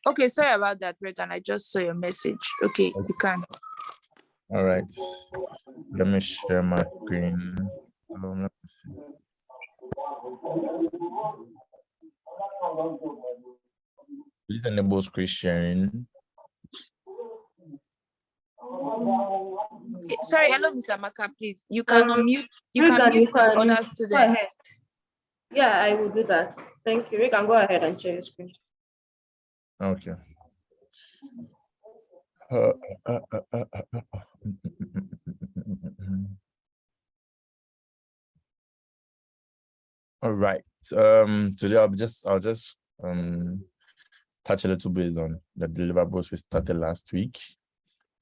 Okay, sorry about that, Regan. I just saw your message. Okay, you can. All right. Let me share my screen. Let me see. Please enable screen sharing. Okay, sorry, hello, Mr. Amaka, please. You can unmute. You Regan, can mute the can other go students. ahead. Yeah, I will do that. Thank you. Regan, go ahead and share your screen. Okay. All right. Today I'll just touch a little bit on the deliverables we started last week.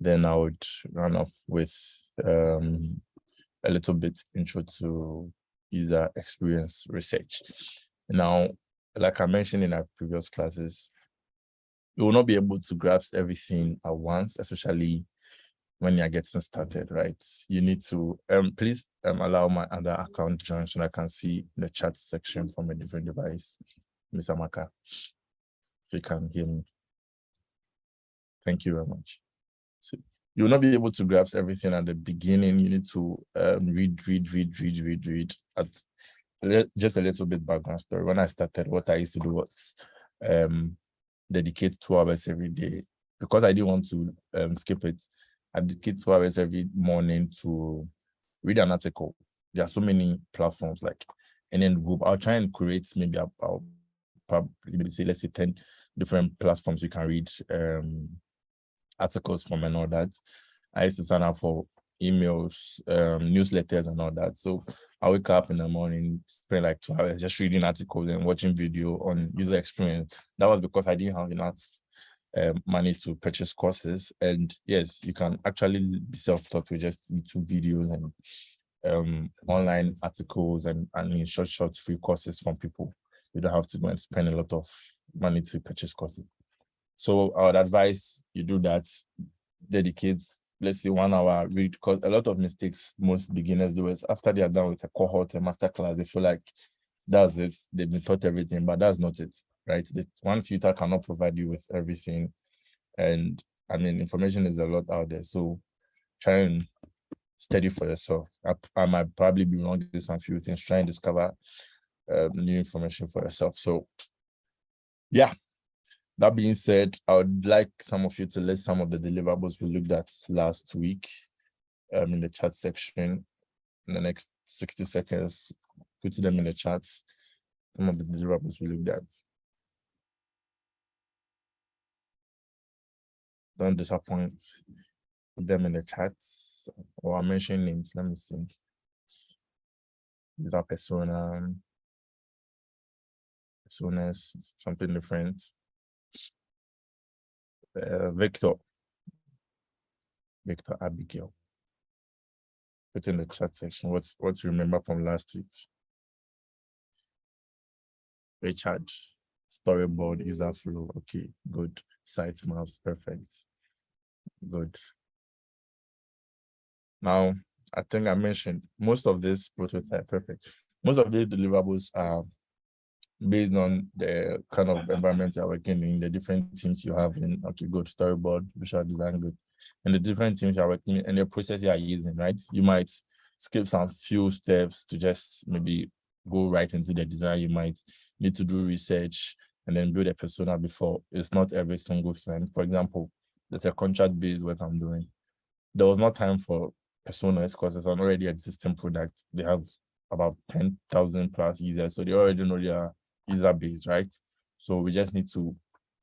Then I would run off with a little bit intro to user experience research. Now, like I mentioned in our previous classes, you will not be able to grasp everything at once, especially when you're getting started, right? You need to please allow my other account join so I can see the chat section from a different device. Ms. Amaka, if you can hear me. Thank you very much. So you'll not be able to grasp everything at the beginning. You need to read at just a little bit background story. When I started, what I used to do was dedicate 2 hours every day. Because I didn't want to skip it, I dedicate 2 hours every morning to read an article. There are so many platforms, like, and then I'll try and create maybe about probably say, let's say 10 different platforms you can read articles from and all that. I used to sign up for emails, newsletters and all that. So I wake up in the morning, spend like 2 hours just reading articles and watching video on user experience. That was because I didn't have enough money to purchase courses. And yes, you can actually be self-taught with just YouTube videos and online articles and short free courses from people. You don't have to go and spend a lot of money to purchase courses. So I would advise you do that, dedicate, let's say 1 hour read, because a lot of mistakes most beginners do is after they are done with a cohort, a masterclass, they feel like that's it, they've been taught everything, but that's not it, right? One tutor cannot provide you with everything. And I mean, information is a lot out there. So try and study for yourself. I might probably be wrong with some few things, try and discover new information for yourself. So yeah. That being said, I would like some of you to list some of the deliverables we looked at last week in the chat section. In the next 60 seconds, put them in the chat. Some of the deliverables we looked at. Don't disappoint. Put them in the chat. Or I'll mention names. Let me see. User persona. Personas, something different. Victor Abigail. Put in the chat section what you remember from last week. Richard, storyboard, user flow. Okay, good. Site maps, perfect. Good. Now, I think I mentioned most of this prototype, perfect. Most of the deliverables are based on the kind of environment you're working in, the different teams you have in. Okay, good. Storyboard, visual design, good. And the different teams you're working in and the process you are using, right? You might skip some few steps to just maybe go right into the design. You might need to do research and then build a persona before. It's not every single thing. For example, there's a contract-based work I'm doing. There was not time for personas because it's an already existing product. They have about 10,000 plus users, so they already know their user base, right? So we just need to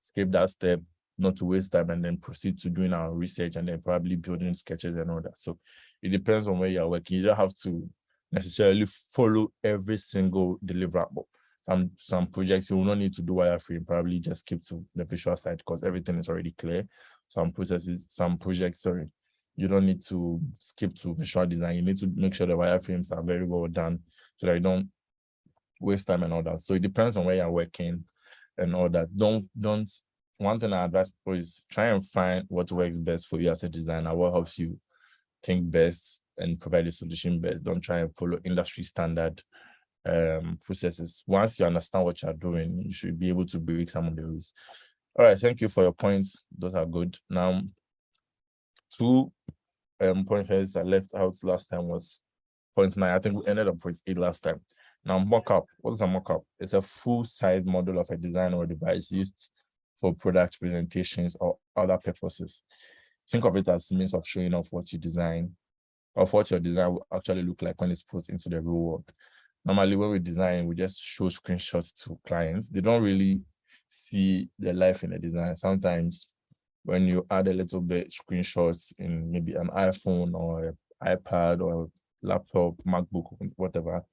skip that step, not to waste time, and then proceed to doing our research and then probably building sketches and all that. So it depends on where you're working. You don't have to necessarily follow every single deliverable. Some projects you will not need to do wireframe, probably just keep to the visual side because everything is already clear. Some projects, you don't need to skip to visual design. You need to make sure the wireframes are very well done so that you don't waste time and all that. So it depends on where you're working and all that. One thing I advise people is try and find what works best for you as a designer, what helps you think best and provide a solution best. Don't try and follow industry standard processes. Once you understand what you're doing, you should be able to break some of the rules. All right, thank you for your points. Those are good. Now, two pointers I left out last time was point 9. I think we ended up point 8 last time. Now, mock-up. What is a mock-up? It's a full-size model of a design or device used for product presentations or other purposes. Think of it as a means of showing off what you design, of what your design will actually look like when it's put into the real world. Normally, when we design, we just show screenshots to clients. They don't really see the life in the design. Sometimes when you add a little bit screenshots in maybe an iPhone or iPad or laptop, MacBook, whatever,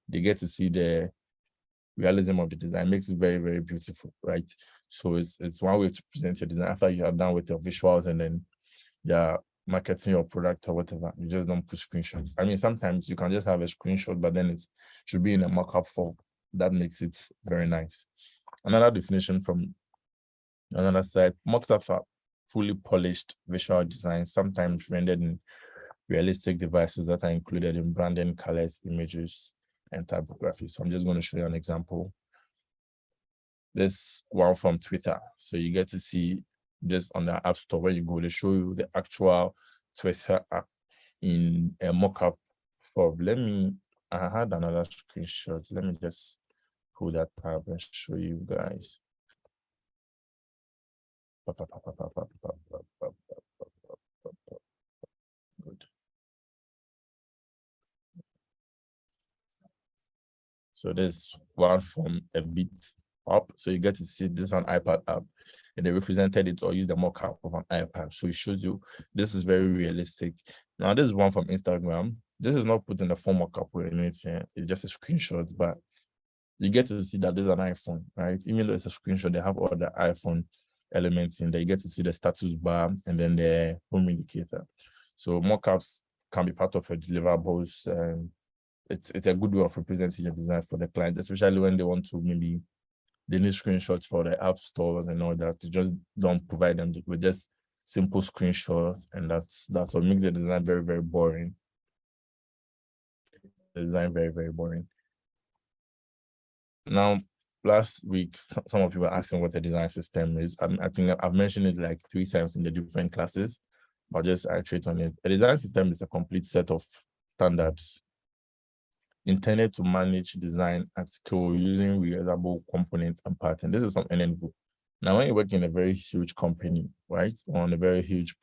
they get to see the realism of the design. It makes it very, very beautiful, right? So it's one way to present your design after you are done with your visuals and then you're marketing your product or whatever. You just don't put screenshots. I mean, sometimes you can just have a screenshot, but then it should be in a mock-up form. That makes it very nice. Another definition from another side, mock-ups are fully polished visual designs, sometimes rendered in realistic devices that are included in branding, colors, images, and typography. So I'm just going to show you an example. This one from Twitter. So you get to see this on the App Store. Where you go, they show you the actual Twitter app in a mock-up form. I had another screenshot. Let me just pull that up and show you guys. Good. So there's one from a bit up. So you get to see this on iPad app, and they represented it or used the mock-up of an iPad. So it shows you this is very realistic. Now this is one from Instagram. This is not put in the form mock-up or anything. It's just a screenshot, but you get to see that this is an iPhone, right? Even though it's a screenshot, they have all the iPhone elements in there. You get to see the status bar and then the home indicator. So mock-ups can be part of your deliverables. It's a good way of representing your design for the client, especially when they want to they need screenshots for the app stores and all that. You just don't provide them with just simple screenshots, and that's what makes the design very, very boring. The design very, very boring. Now, last week, some of you were asking what the design system is. I think I've mentioned it like 3 times in the different classes, but just iterate on it. A design system is a complete set of standards intended to manage design at scale using reusable components and patterns. This is from NN Group. Now, when you work in a very huge company, right, on a very huge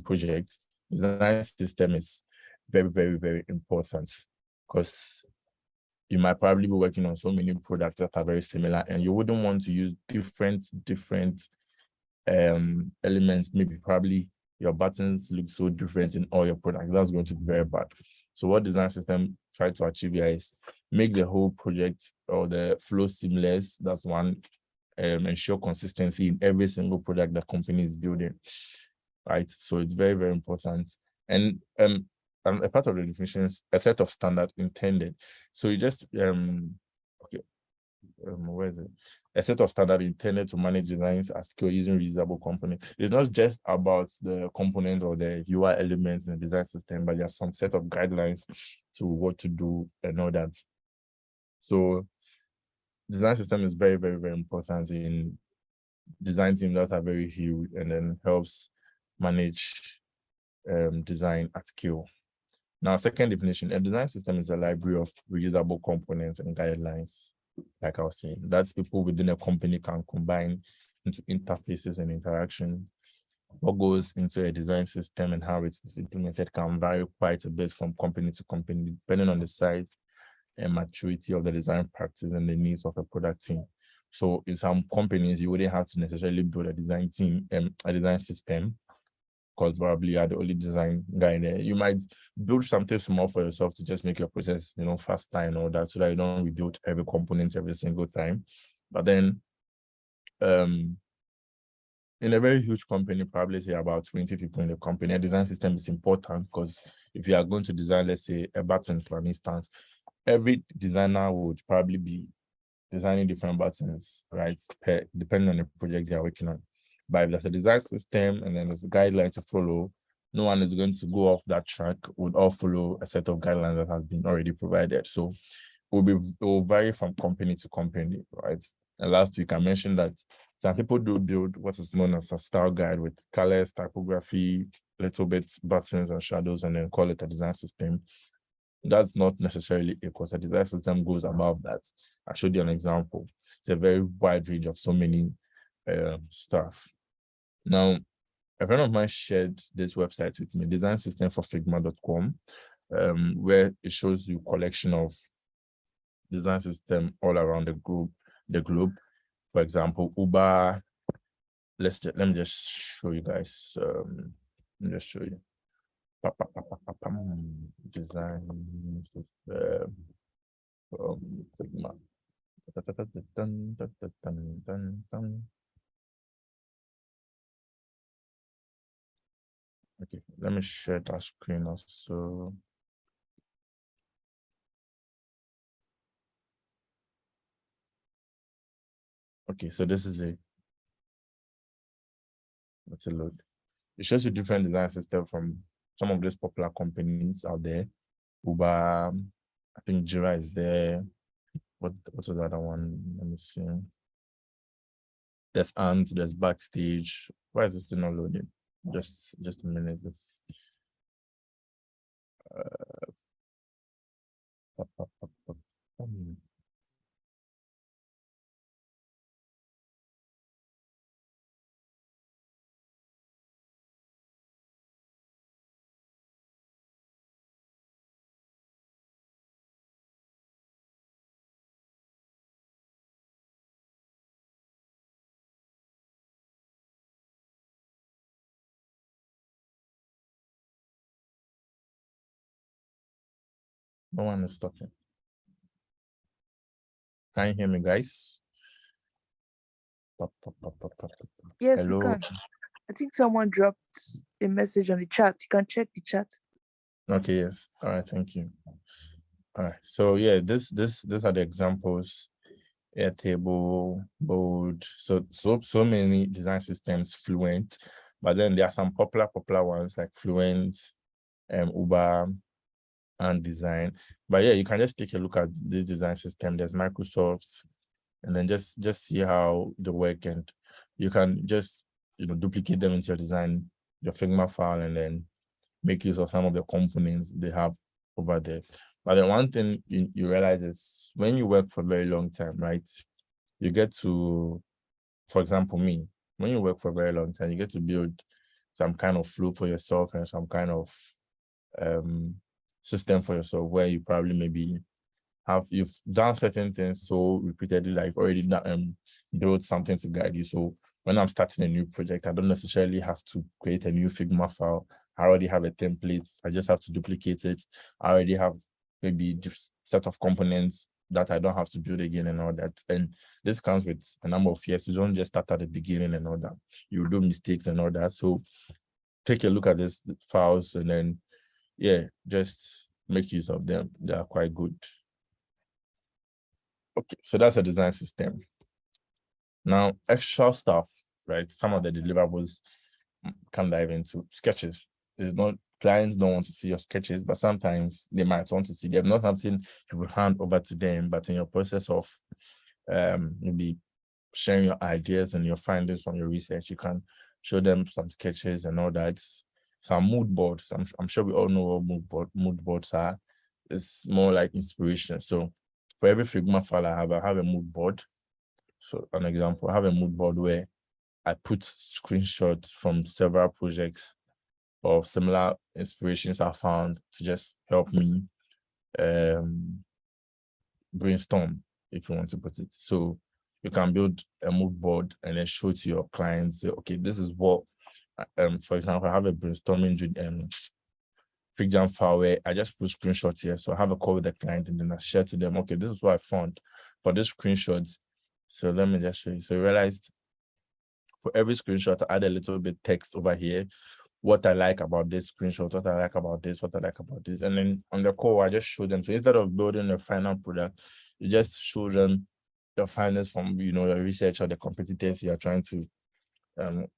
project, design system is very, very, very important, because you might probably be working on so many products that are very similar, and you wouldn't want to use different elements. Maybe probably your buttons look so different in all your products. That's going to be very bad. So what design system try to achieve here is make the whole project or the flow seamless. That's one. Ensure consistency in every single product the company is building, right? So it's very, very important. And a part of the definitions, a set of standards intended. So you just where is it? A set of standards intended to manage designs at scale using reusable components. It's not just about the component or the UI elements in the design system, but there's some set of guidelines to what to do and all that. So design system is very, very, very important in design teams that are very huge, and then helps manage design at scale. Now, second definition, a design system is a library of reusable components and guidelines. Like I was saying, that's people within a company can combine into interfaces and interaction. What goes into a design system and how it's implemented can vary quite a bit from company to company, depending on the size and maturity of the design practice and the needs of a product team. So in some companies, you wouldn't have to necessarily build a design team, a design system, because probably you are the only design guy there. You might build something small for yourself to just make your process, faster and all that, so that you don't rebuild every component every single time. But then, in a very huge company, probably say about 20 people in the company, a design system is important, because if you are going to design, let's say, a button, for an instance, every designer would probably be designing different buttons, right? Depending on the project they are working on. But if there's a design system and then there's a guideline to follow, no one is going to go off that track. Would all follow a set of guidelines that has been already provided. So it will vary from company to company, right? And last week I mentioned that Some people do build what is known as a style guide with colors, typography, little bit buttons and shadows, and then call it a design system. That's not necessarily because a design system goes above that. I showed you an example. It's a very wide range of so many stuff. Now, a friend of mine shared this website with me, designsystemforfigma.com, where it shows you collection of design system all around the globe. For example, Uber. Let me just show you guys. Let me just show you. Design system Figma. Okay, let me share that screen also. Okay, so this is it. Let's load. It shows you different design systems from some of these popular companies out there. Uber, I think Jira is there. What's the other one? Let me see. There's Ant, there's Backstage. Why is this still not loading? Just a minute. Let's no one is talking. Can you hear me, guys? Yes, Hello. we can. I think someone dropped a message on the chat. You can check the chat. Okay, yes. All right, thank you. All right. So yeah, these are the examples. Airtable, Bold, so many design systems, Fluent, but then there are some popular ones like Fluent, Uber, and Design. But yeah, you can just take a look at this design system. There's Microsoft, and then just see how they work, and you can just duplicate them into your design, your Figma file, and then make use of some of the components they have over there. But the one thing you realize is when you work for a very long time, right? You get to, for example, me, when you work for a very long time, you get to build some kind of flow for yourself and some kind of system for yourself where you probably maybe you've done certain things so repeatedly that you've already built something to guide you. So when I'm starting a new project, I don't necessarily have to create a new Figma file. I already have a template. I just have to duplicate it. I already have maybe just set of components that I don't have to build again and all that. And this comes with a number of years. You don't just start at the beginning and all that. You do mistakes and all that. So take a look at these files and then, yeah, just make use of them. They are quite good. Okay, so that's a design system. Now, extra stuff, right? Some of the deliverables can dive into sketches. It's not, clients don't want to see your sketches, but sometimes they might want to see them. Not something you will hand over to them, but in your process of maybe sharing your ideas and your findings from your research, you can show them some sketches and all that. Some mood boards. I'm sure we all know what mood boards are. It's more like inspiration. So for every Figma file I have a mood board. So an example, I have a mood board where I put screenshots from several projects or similar inspirations I found to just help me brainstorm, if you want to put it. So you can build a mood board and then show to your clients, say, okay, this is what, for example, I have a brainstorming FigJam file where I just put screenshots here. So I have a call with the client and then I share to them, okay, this is what I found for this screenshots. So let me just show you. So you realized for every screenshot, I add a little bit text over here, what I like about this screenshot, what I like about this, what I like about this. And then on the call, I just show them. So instead of building a final product, you just show them your findings from, your research or the competitors you're trying to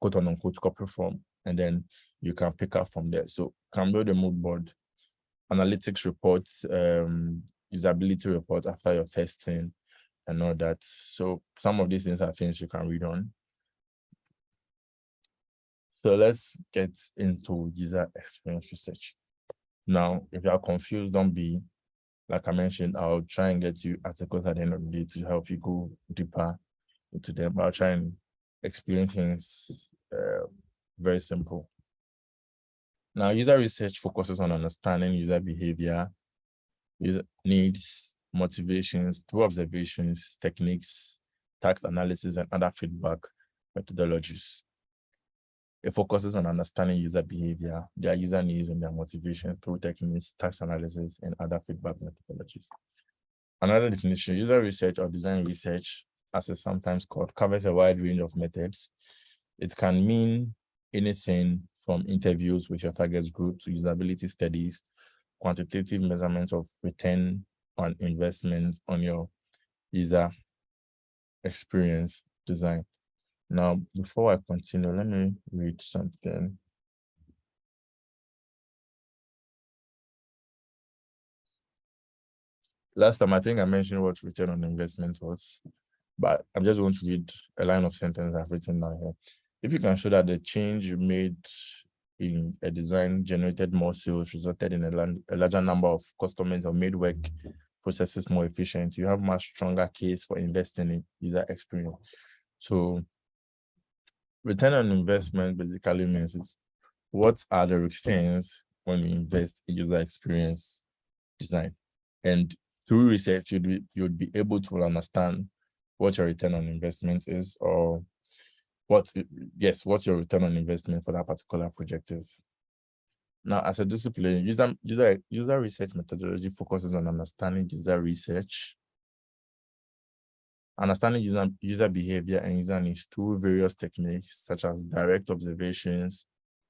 quote unquote copy from. And then you can pick up from there. So can build a mood board, analytics reports, usability reports after your testing and all that. So some of these things are things you can read on. So let's get into user experience research. Now, if you are confused, don't be. Like I mentioned, I'll try and get you articles at the end of the day to help you go deeper into them. I'll try and explain things very simple. Now, user research focuses on understanding user behavior, user needs, motivations, through observations, techniques, task analysis, and other feedback methodologies. It focuses on understanding user behavior, their user needs, and their motivation through techniques, task analysis, and other feedback methodologies. Another definition, user research or design research, as it's sometimes called, covers a wide range of methods. It can mean anything from interviews with your target group to usability studies, quantitative measurements of return on investment on your user experience design. Now, before I continue, let me read something. Last time, I think I mentioned what return on investment was, but I'm just going to read a line of sentence I've written down here. If you can show that the change you made in a design generated more sales, resulted in a larger number of customers, or made work processes more efficient, you have much stronger case for investing in user experience. So return on investment basically means it's what are the returns when you invest in user experience design. And through research, you'd be able to understand what your return on investment is, or what your return on investment for that particular project is. Now, as a discipline, user research methodology focuses on understanding user research, understanding user behavior and user needs through various techniques such as direct observations,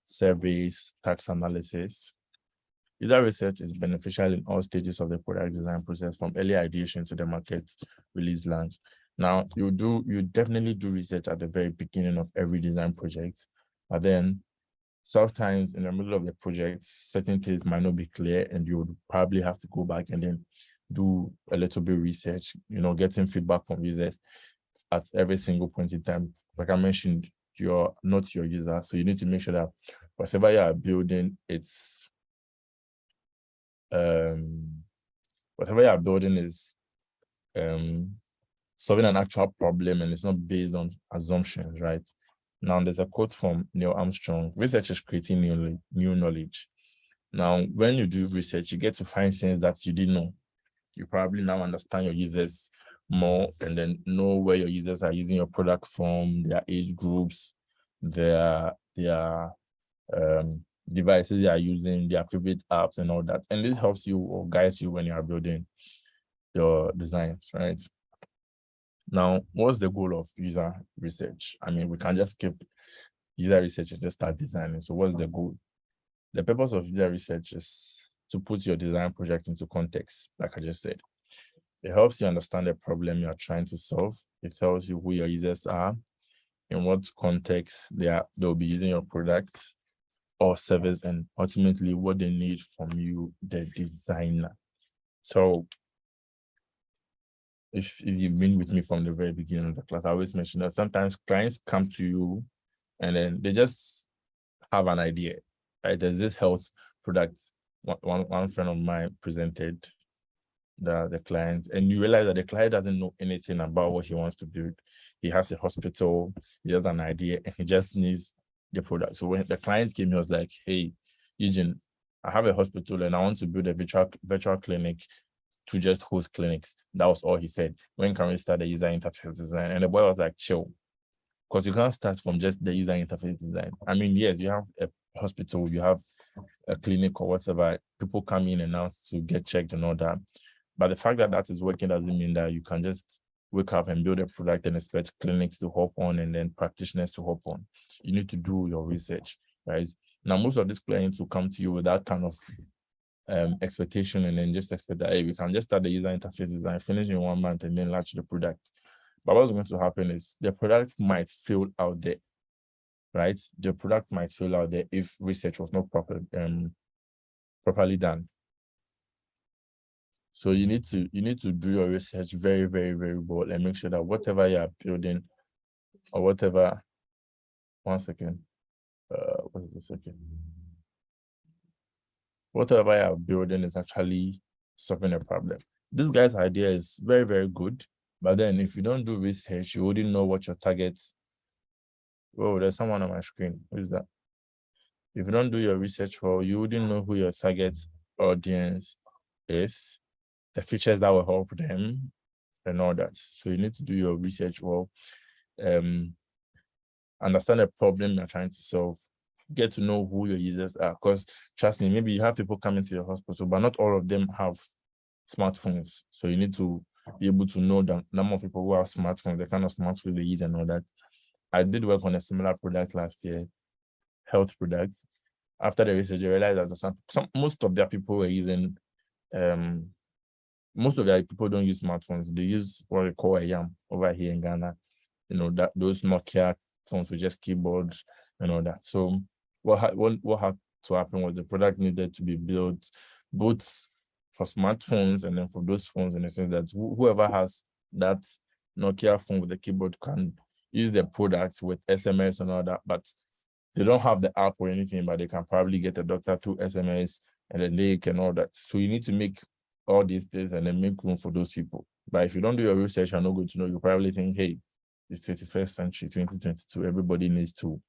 surveys, task analysis. User research is beneficial in all stages of the product design process, from early ideation to the market release launch. Now, you definitely do research at the very beginning of every design project, but then sometimes in the middle of the project, certain things might not be clear, and you would probably have to go back and then do a little bit of research, getting feedback from users at every single point in time. Like I mentioned, you're not your user, so you need to make sure that whatever you are building, is solving an actual problem, and it's not based on assumptions, right? Now, there's a quote from Neil Armstrong: research is creating new knowledge. Now, when you do research, you get to find things that you didn't know. You probably now understand your users more, and then know where your users are using your product from, their age groups, their devices they are using, their favorite apps and all that. And this helps you or guides you when you are building your designs, right? Now, what's the goal of user research? I mean, we can just skip user research and just start designing. So what's the goal? The purpose of user research is to put your design project into context, like I just said. It helps you understand the problem you are trying to solve. It tells you who your users are, in what context they'll be using your product or service, and ultimately what they need from you, the designer. So if you've been with me from the very beginning of the class, I always mention that sometimes clients come to you and then they just have an idea, right? There's this health product. One friend of mine presented the client, and you realize that the client doesn't know anything about what he wants to build. He has a hospital, he has an idea, and he just needs the product. So when the client came, he was like, hey, Eugene, I have a hospital and I want to build a virtual clinic to just host clinics. That was all he said. When can we start the user interface design? And the boy was like, chill, because you can't start from just the user interface design. I mean, yes, you have a hospital, you have a clinic or whatever, people come in and out to get checked and all that. But the fact that that is working doesn't mean that you can just wake up and build a product and expect clinics to hop on and then practitioners to hop on. You need to do your research, right? Now, most of these clients will come to you with that kind of expectation, and then just expect that, hey, we can just start the user interface design, finish in 1 month, and then launch the product. But what's going to happen is the product might fail out there, right? The product might fail out there if research was not properly done. So you need to do your research very, very, very well, and make sure that whatever you are building or whatever, one second. What is this? Okay. Whatever you're building is actually solving a problem. This guy's idea is very, very good. But then if you don't do research, you wouldn't know what your targets. Oh, there's someone on my screen. Who is that? If you don't do your research well, you wouldn't know who your target audience is, the features that will help them, and all that. So you need to do your research well, understand the problem you're trying to solve, get to know who your users are. Because trust me, maybe you have people coming to your hospital, but not all of them have smartphones. So you need to be able to know the number of people who have smartphones, the kind of smartphones they use and all that. I did work on a similar product last year, health product. After the research, I realized that most of their people were using, most of their people don't use smartphones. They use what we call a YAM over here in Ghana. You know, that those Nokia phones with just keyboards and all that. So what had to happen was the product needed to be built both for smartphones and then for those phones, in the sense that whoever has that Nokia phone with the keyboard can use the product with SMS and all that, but they don't have the app or anything, but they can probably get a doctor through SMS and then they can all that. So you need to make all these things and then make room for those people. But if you don't do your research, you're not going to know. You probably think, hey, it's 21st century, 2022, everybody needs to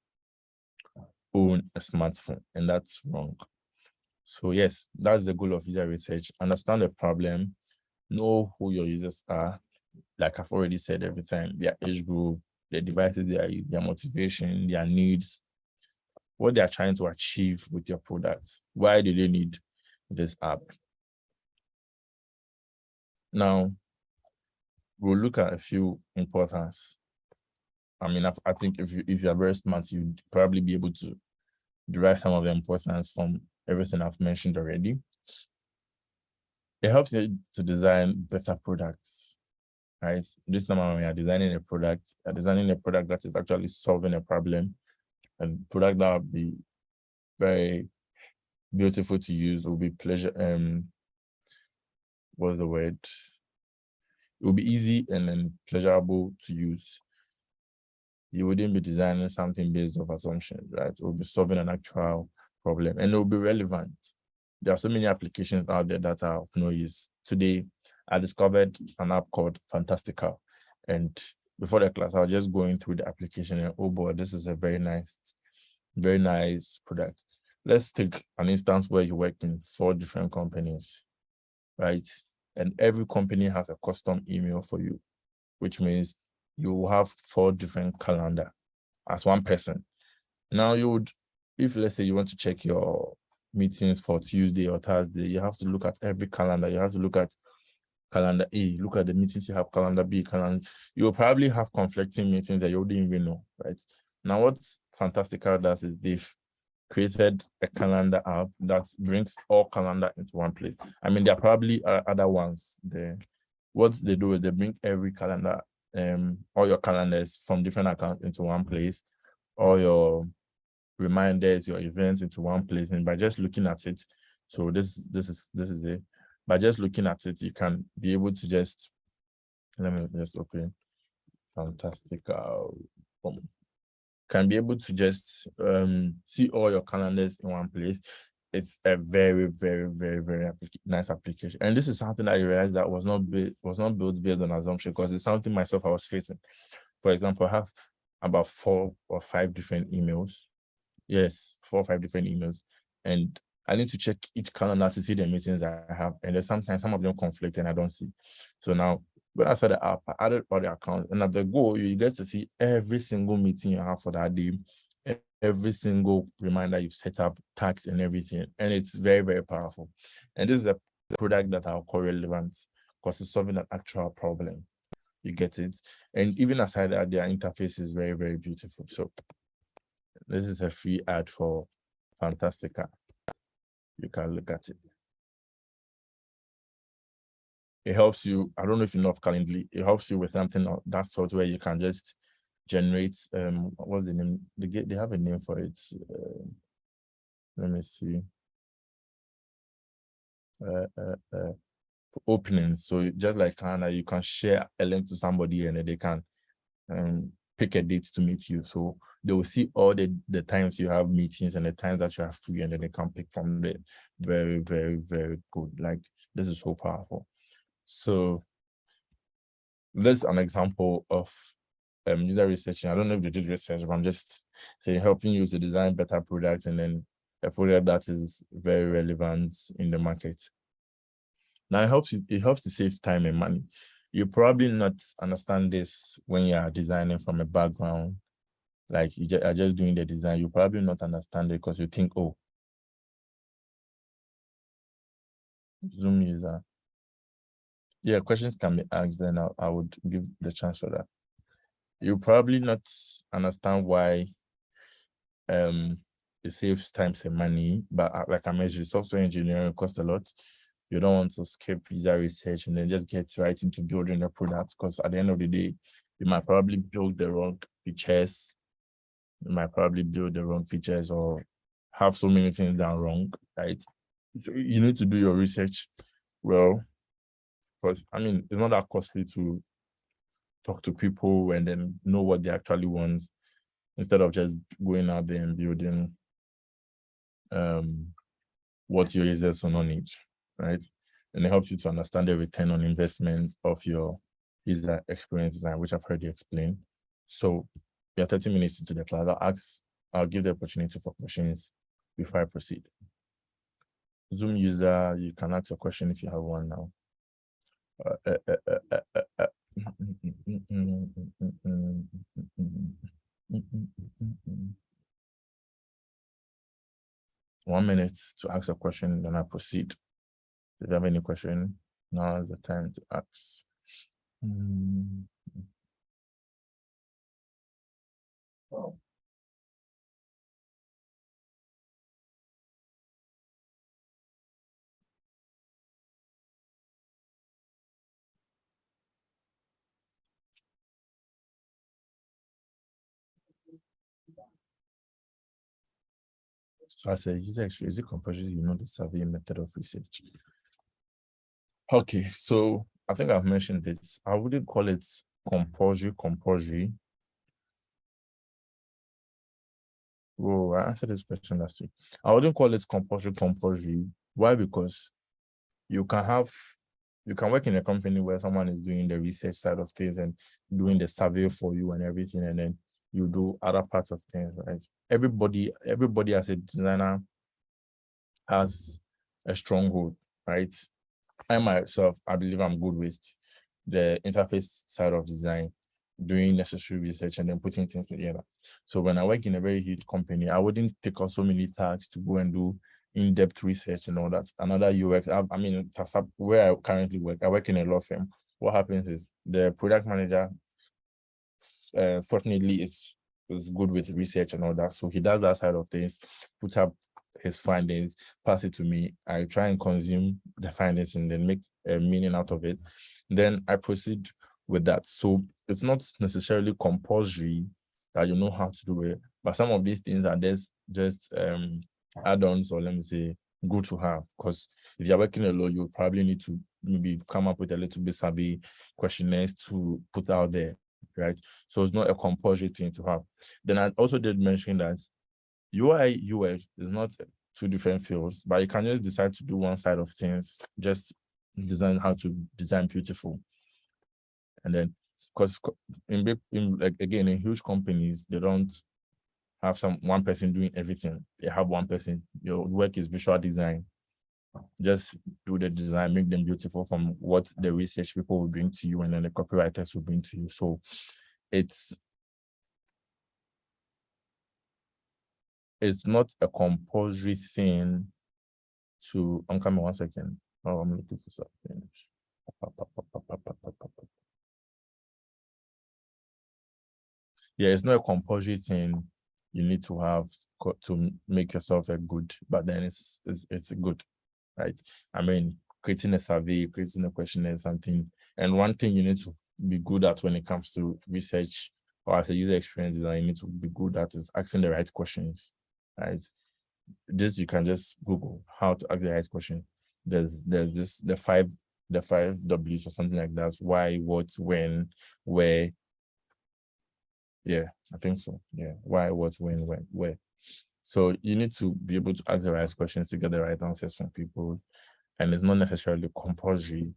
own a smartphone, and that's wrong. So yes, that's the goal of user research. Understand the problem, know who your users are. Like I've already said every time, their age group, their devices, their motivation, their needs, what they're trying to achieve with your products. Why do they need this app? Now, we'll look at a few importance. I mean, I think if you're very smart, you'd probably be able to derive some of the importance from everything I've mentioned already. It helps you to design better products, right? This time when we are designing a product, that is actually solving a problem, and product that will be very beautiful to use, will be pleasure. What's the word? It will be easy and then pleasurable to use. You wouldn't be designing something based off assumptions, right? It will be solving an actual problem, and it will be relevant. There are so many applications out there that are of no use. Today, I discovered an app called Fantastical. And before the class, I was just going through the application and, oh boy, this is a very nice product. Let's take an instance where you work in 4 different companies, right? And every company has a custom email for you, which means you will have 4 different calendar as one person. Now if let's say you want to check your meetings for Tuesday or Thursday, you have to look at every calendar. You have to look at calendar A, look at the meetings you have, calendar B, calendar. You'll probably have conflicting meetings that you wouldn't even know, right? Now, what Fantastical does is they've created a calendar app that brings all calendar into one place. I mean, there are probably other ones there. What they do is they bring every calendar, all your calendars from different accounts into one place, all your reminders, your events into one place, and by just looking at it, so this is it. By just looking at it, you can be able to just, let me just open Fantastical. Can be able to just see all your calendars in one place. It's a very, very, very, very nice application. And this is something that I realized that was not built based on assumption, because it's something myself I was facing. For example, I have about 4 or 5 different emails. Yes, 4 or 5 different emails. And I need to check each calendar to see the meetings I have. And there's sometimes some of them conflict and I don't see. So now, when I saw the app, I added all the accounts. And at the goal, you get to see every single meeting you have for that day, every single reminder you've set up, tags and everything. And it's very, very powerful. And this is a product that I'll call relevant because it's solving an actual problem. You get it? And even aside that, their interface is very, very beautiful. So this is a free ad for Fantastica. You can look at it. It helps you. I don't know if you know of Calendly. It helps you with something of that sort where you can just generate. What's the name? They have a name for it. Let me see. Openings. So just like Calendar, you can share a link to somebody and they can pick a date to meet you. So they will see all the times you have meetings and the times that you are free, and then they can pick from there. Very, very, very good. Like, this is so powerful. So this is an example of user research. I don't know if they did research, but I'm just saying helping you to design better products, and then a product that is very relevant in the market. Now it helps to save time and money. You probably not understand this when you are designing from a background, like you are just doing the design. You probably not understand it because you think, oh, Zoom user. Yeah, questions can be asked, then I would give the chance for that. You probably not understand why it saves time and money, but like I mentioned, software engineering costs a lot. You don't want to skip user research and then just get right into building a product, because at the end of the day, you might probably build the wrong features. You might probably build the wrong features or have so many things done wrong, right? So you need to do your research well, because I mean, it's not that costly to talk to people and then know what they actually want, instead of just going out there and building what your users are on each, right? And it helps you to understand the return on investment of your user experience design, which I've heard you explain. So we are 30 minutes into the class. I'll give the opportunity for questions before I proceed. Zoom user, you can ask a question if you have one now. 1 minute to ask a question, then I proceed. If you have any question, now is the time to ask. Oh. So I said, is it compulsory? You know, the survey method of research. Okay, so I think I've mentioned this. I wouldn't call it compulsory. Oh, I answered this question last week. I wouldn't call it compulsory. Why? Because you can work in a company where someone is doing the research side of things and doing the survey for you and everything, and then you do other parts of things, right? Everybody as a designer has a stronghold, right? I myself, I believe I'm good with the interface side of design, doing necessary research and then putting things together. So when I work in a very huge company, I wouldn't pick up so many tasks to go and do in-depth research and all that. Another UX, I mean, where I currently work, I work in a law firm. What happens is the product manager, fortunately, is good with research and all that. So he does that side of things, put up his findings, pass it to me. I try and consume the findings and then make a meaning out of it. Then I proceed with that. So it's not necessarily compulsory that you know how to do it, but some of these things are just add-ons, or let me say, good to have. Because if you're working a law, you probably need to maybe come up with a little bit savvy questionnaires to put out there, right? So it's not a compulsory thing to have. Then I also did mention that UI, UX is not two different fields, but you can just decide to do one side of things, just design how to design beautiful. And then, because in huge companies, they don't have one person doing everything. They have one person. Your work is visual design. Just do the design, make them beautiful from what the research people will bring to you, and then the copywriters will bring to you. So it's not a compulsory thing to, I'm coming 1 second. Oh, I'm looking for something. Yeah, it's not a compulsory thing you need to have to make yourself a good, but then it's good, right? I mean, creating a survey, creating a questionnaire, something. And one thing you need to be good at when it comes to research or as a user experience design, you need to be good at is asking the right questions, right? This you can just Google how to ask the right question. There's the five W's or something like that. Why, what, when, where, Yeah, I think so. Yeah. Why, what, when, where. So you need to be able to ask the right questions to get the right answers from people. And it's not necessarily compulsory,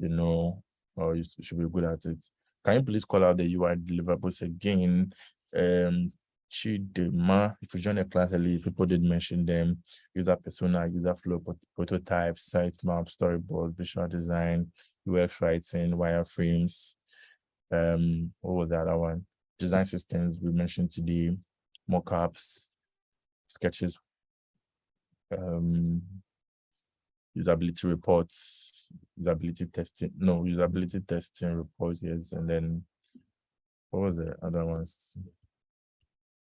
or you should be good at it. Can you please call out the UI deliverables again? Chidema, if you join a class early, people did mention them: user persona, user flow, prototype, sitemap, storyboard, visual design, UX writing, wireframes. What was the other one? Design systems, we mentioned today, mockups, sketches, usability reports, usability testing reports, yes. And then what was the other ones?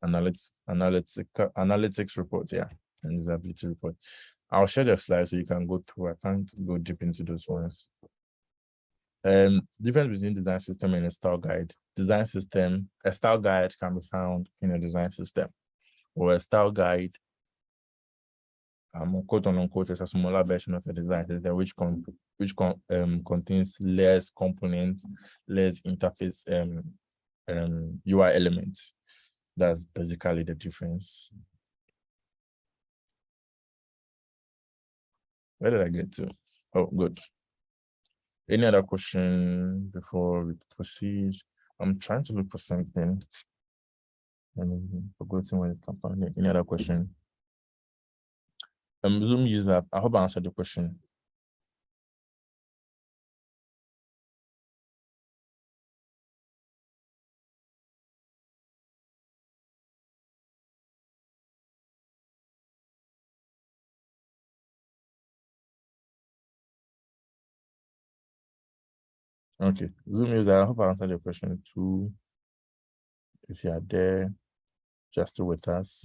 Analytics reports, yeah, and usability report. I'll share the slides so you can go through. I can't go deep into those ones. Difference between design system and a style guide. Design system, a style guide can be found in a design system, or a style guide, quote unquote, is a smaller version of a design system which contains less components, less interface UI elements. That's basically the difference. Where did I get to? Oh, good. Any other question before we proceed? I'm trying to look for something. I'm forgetting what it's compounding. Any other question? Zoom user, I hope I answered the question. Okay, Zoom user, I hope I answered your question too. If you are there, just with us.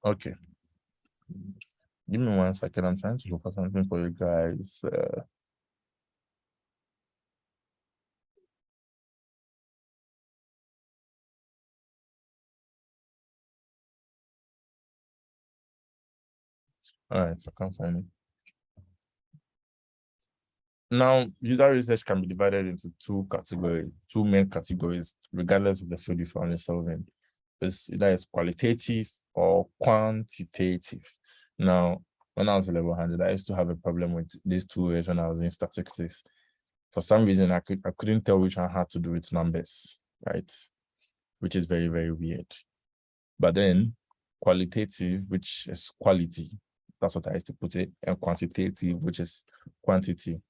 Okay. Give me 1 second. I'm trying to look for something for you guys. All right, so I can't find it. Now, user research can be divided into two main categories, regardless of the field you found yourself in. It's either qualitative or quantitative. Now, when I was level 100, I used to have a problem with these two ways when I was in statistics. For some reason, I couldn't tell which one had to do with numbers, right? Which is very, very weird. But then qualitative, which is quality, that's what I used to put it, and quantitative, which is quantity.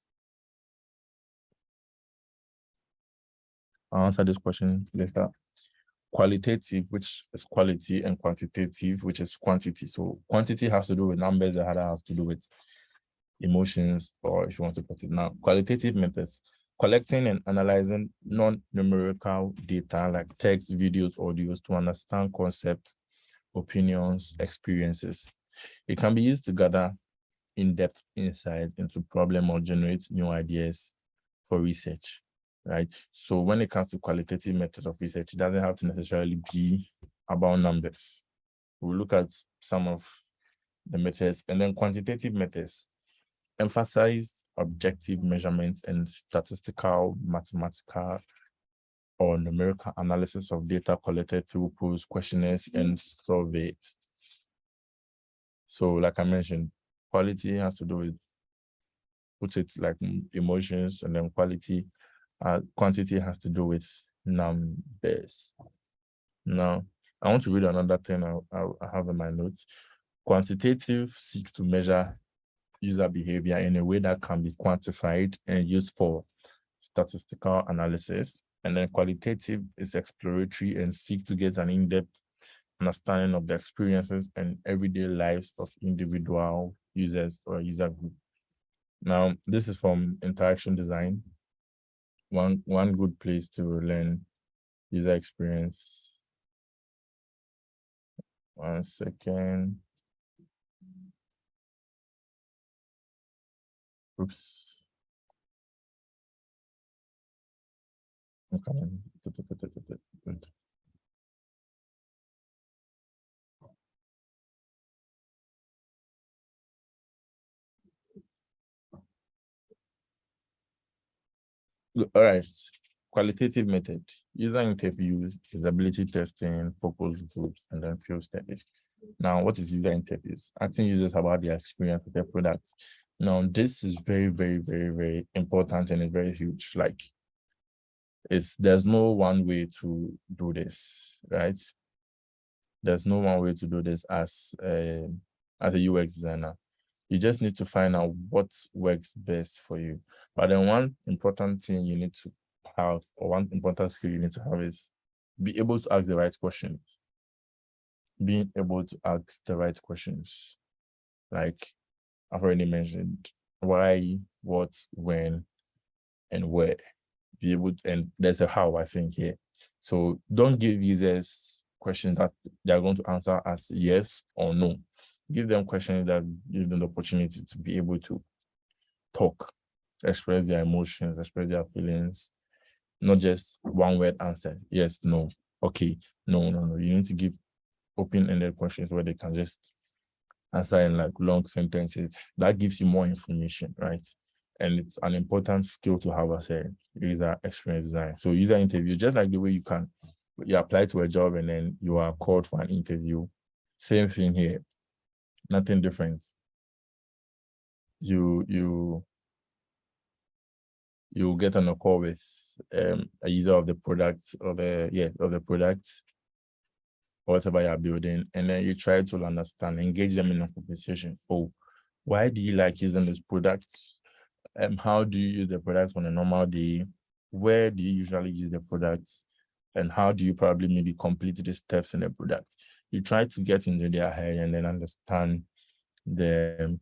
I'll answer this question later. Qualitative, which is quality, and quantitative, which is quantity. So quantity has to do with numbers, the other has to do with emotions, or if you want to put it now, qualitative methods: collecting and analyzing non-numerical data like text, videos, audios to understand concepts, opinions, experiences. It can be used to gather in-depth insight into problem or generate new ideas for research, right? So when it comes to qualitative methods of research, it doesn't have to necessarily be about numbers. We'll look at some of the methods, and then quantitative methods emphasize objective measurements and statistical, mathematical, or numerical analysis of data collected through polls, questionnaires, and surveys. So like I mentioned, quality has to do with, put it like emotions, and then quantity has to do with numbers. Now, I want to read another thing I have in my notes. Quantitative seeks to measure user behavior in a way that can be quantified and used for statistical analysis. And then qualitative is exploratory and seeks to get an in-depth understanding of the experiences and everyday lives of individual users or user group. Now, this is from interaction design. One good place to learn user experience. 1 second. Oops. Okay. All right. Qualitative method. User interviews, usability testing, focus groups, and then field studies. Now, what is user interviews? Asking users about their experience with their products. Now, this is very, very, very, very important and it's very huge. Like, there's no one way to do this, right? There's no one way to do this as a UX designer. You just need to find out what works best for you. But then one important thing you need to have, or one important skill you need to have, is be able to ask the right questions. Being able to ask the right questions. Like I've already mentioned, why, what, when, and where. Be able to, and there's a how, I think, here. So don't give users questions that they're going to answer as yes or no. Give them questions that give them the opportunity to be able to talk, express their emotions, express their feelings, not just one word answer. Yes, no, okay, no, no, no. You need to give open-ended questions where they can just answer in like long sentences. That gives you more information, right? And it's an important skill to have as a user experience design. So user interview, just like the way you apply to a job and then you are called for an interview. Same thing here. Nothing different. You get on a call with a user of the product or the product or whatever you're building, and then you try to understand, engage them in a conversation. Oh, why do you like using this product? How do you use the product on a normal day? Where do you usually use the product? And how do you probably maybe complete the steps in the product? You try to get into their head and then understand them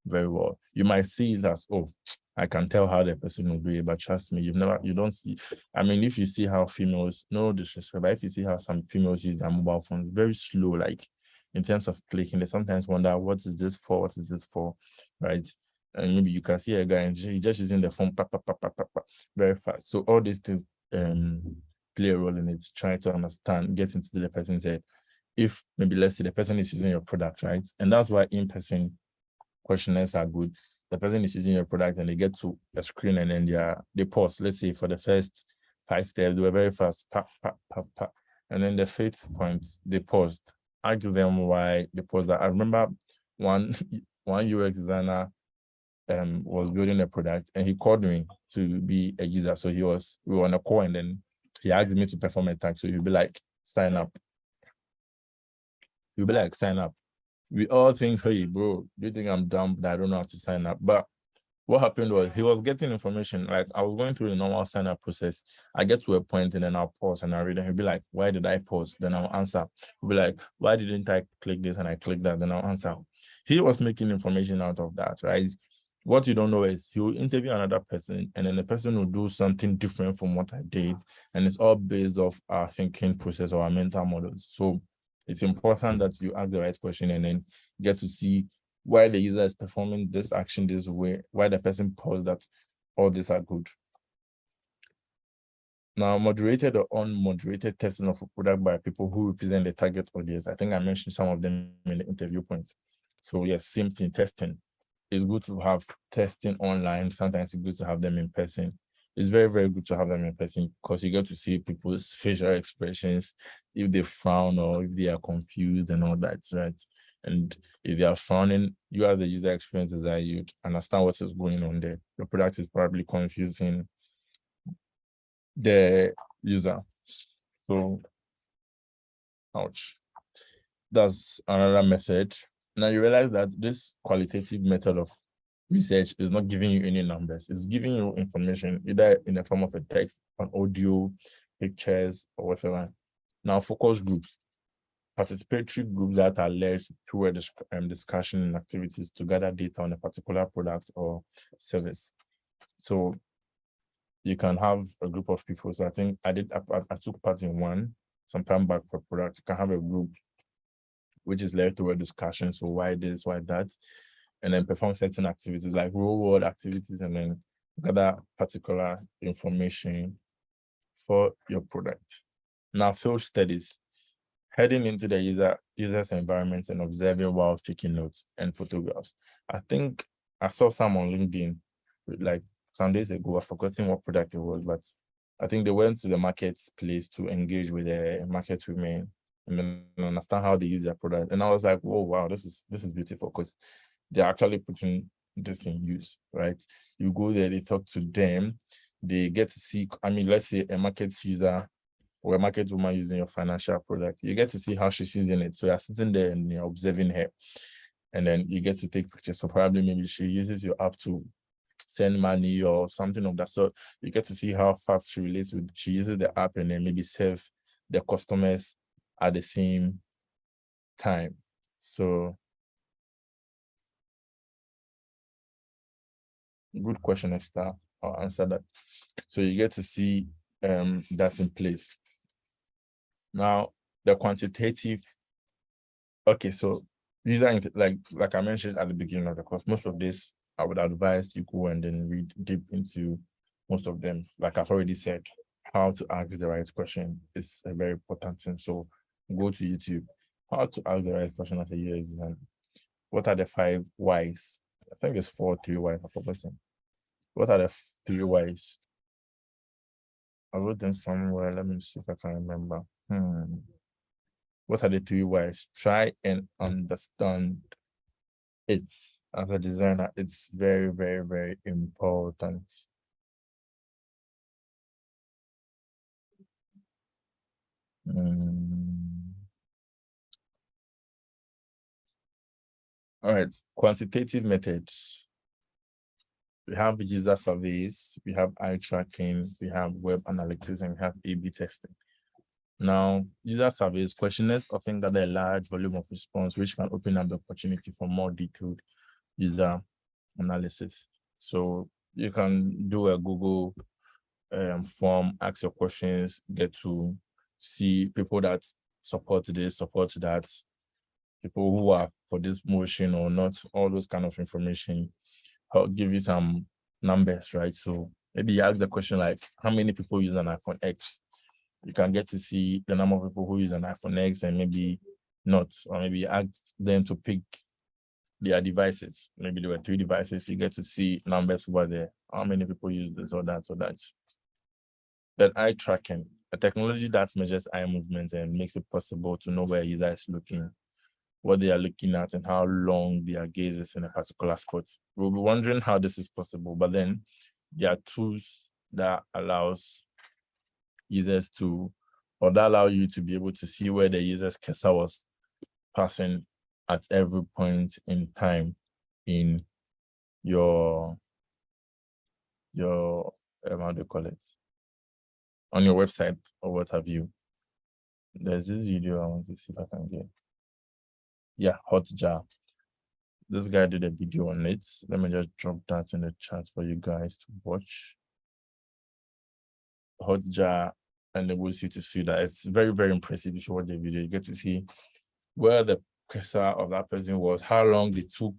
very well. You might see it as, oh, I can tell how the person will do it, but trust me, you don't see. I mean, if you see how females, no disrespect, but if you see how some females use their mobile phones, very slow, like in terms of clicking, they sometimes wonder, what is this for? What is this for? Right? And maybe you can see a guy and he's just using the phone very fast. So all these things play a role in it, trying to understand, get into the person's head. If maybe let's say the person is using your product, right? And that's why in-person questionnaires are good. The person is using your product and they get to a screen and then they pause. Let's say for the first 5 steps, they were very fast, and then the 5th point, they paused. Ask them why they paused. I remember one UX designer was building a product and he called me to be a user. So we were on a call and then he asked me to perform a task. So he'll be like, sign up. He'll be like, sign up. We all think, hey, bro, do you think I'm dumb that I don't know how to sign up? But what happened was he was getting information. Like I was going through the normal sign up process. I get to a point and then I'll pause and I read and he'll be like, why did I pause? Then I'll answer. He'll be like, why didn't I click this and I click that? Then I'll answer. He was making information out of that, right? What you don't know is he will interview another person and then the person will do something different from what I did. And it's all based off our thinking process or our mental models. So it's important that you ask the right question and then get to see why the user is performing this action this way, why the person paused that, all these are good. Now, moderated or unmoderated testing of a product by people who represent the target audience. I think I mentioned some of them in the interview points. So yes, same thing, testing. It's good to have testing online. Sometimes it's good to have them in person. It's very, very good to have them in person because you get to see people's facial expressions, if they frown or if they are confused and all that, right? And if they are frowning, you as a user experience designer, you'd understand what is going on there. Your product is probably confusing the user. So, ouch. That's another method. Now you realize that this qualitative method of research is not giving you any numbers. It's giving you information either in the form of a text, an audio, pictures, or whatever. Now, focus groups, participatory groups that are led through a discussion and activities to gather data on a particular product or service. So you can have a group of people. So I think I took part in one some time back for product. You can have a group which is led through a discussion. So why this, why that? and then perform certain activities like real world activities, and then gather particular information for your product. Now, field studies, heading into the user's environment and observing while taking notes and photographs. I think I saw some on LinkedIn like some days ago. I've forgotten what product it was, but I think they went to the marketplace to engage with the market women and then understand how they use their product. And I was like, whoa, wow, this is beautiful, because they're actually putting this in use, right? You go there, they talk to them, they get to see, I mean, let's say a market user or a market woman using your financial product, you get to see how she's using it. So you're sitting there and you're observing her, and then you get to take pictures. So probably maybe she uses your app to send money or something of that sort. You get to see how fast she uses the app, and then maybe serve the customers at the same time. So good question, Esther. I'll answer that. So you get to see that in place. Now, the quantitative, okay, so these are like I mentioned at the beginning of the course, most of this I would advise you go and then read deep into most of them. Like I've already said, how to ask the right question is a very important thing. So go to YouTube. How to ask the right question at a year exam. What are the 5 whys? I think it's 4, 3 whys. I forgot them. What are the 3 whys? I wrote them somewhere. Let me see if I can remember. What are the 3 whys? Try and understand it. As a designer, it's very, very, very important. All right, quantitative methods. We have user surveys, we have eye tracking, we have web analytics, and we have A/B testing. Now, user surveys, questionnaires often gather a large volume of response, which can open up the opportunity for more detailed user analysis. So you can do a Google form, ask your questions, get to see people that support this, support that, people who are for this motion or not, all those kind of information. I'll give you some numbers, right? So maybe you ask the question like, how many people use an iPhone X? You can get to see the number of people who use an iPhone X and maybe not, or maybe ask them to pick their devices. Maybe there were 3 devices. You get to see numbers over there. How many people use this or that or that. Then eye tracking, a technology that measures eye movement and makes it possible to know where a user is looking, what they are looking at, and how long their gaze is in a particular spot. We'll be wondering how this is possible, but then there are tools that allows users to, or that allow you to be able to see where the user's cursor was passing at every point in time in your how do you call it? On your website or what have you. There's this video I want to see if I can get. Yeah, Hotjar. This guy did a video on it. Let me just drop that in the chat for you guys to watch. Hotjar enables you to see that. It's very, very impressive if you watch the video. You get to see where the cursor of that person was, how long they took.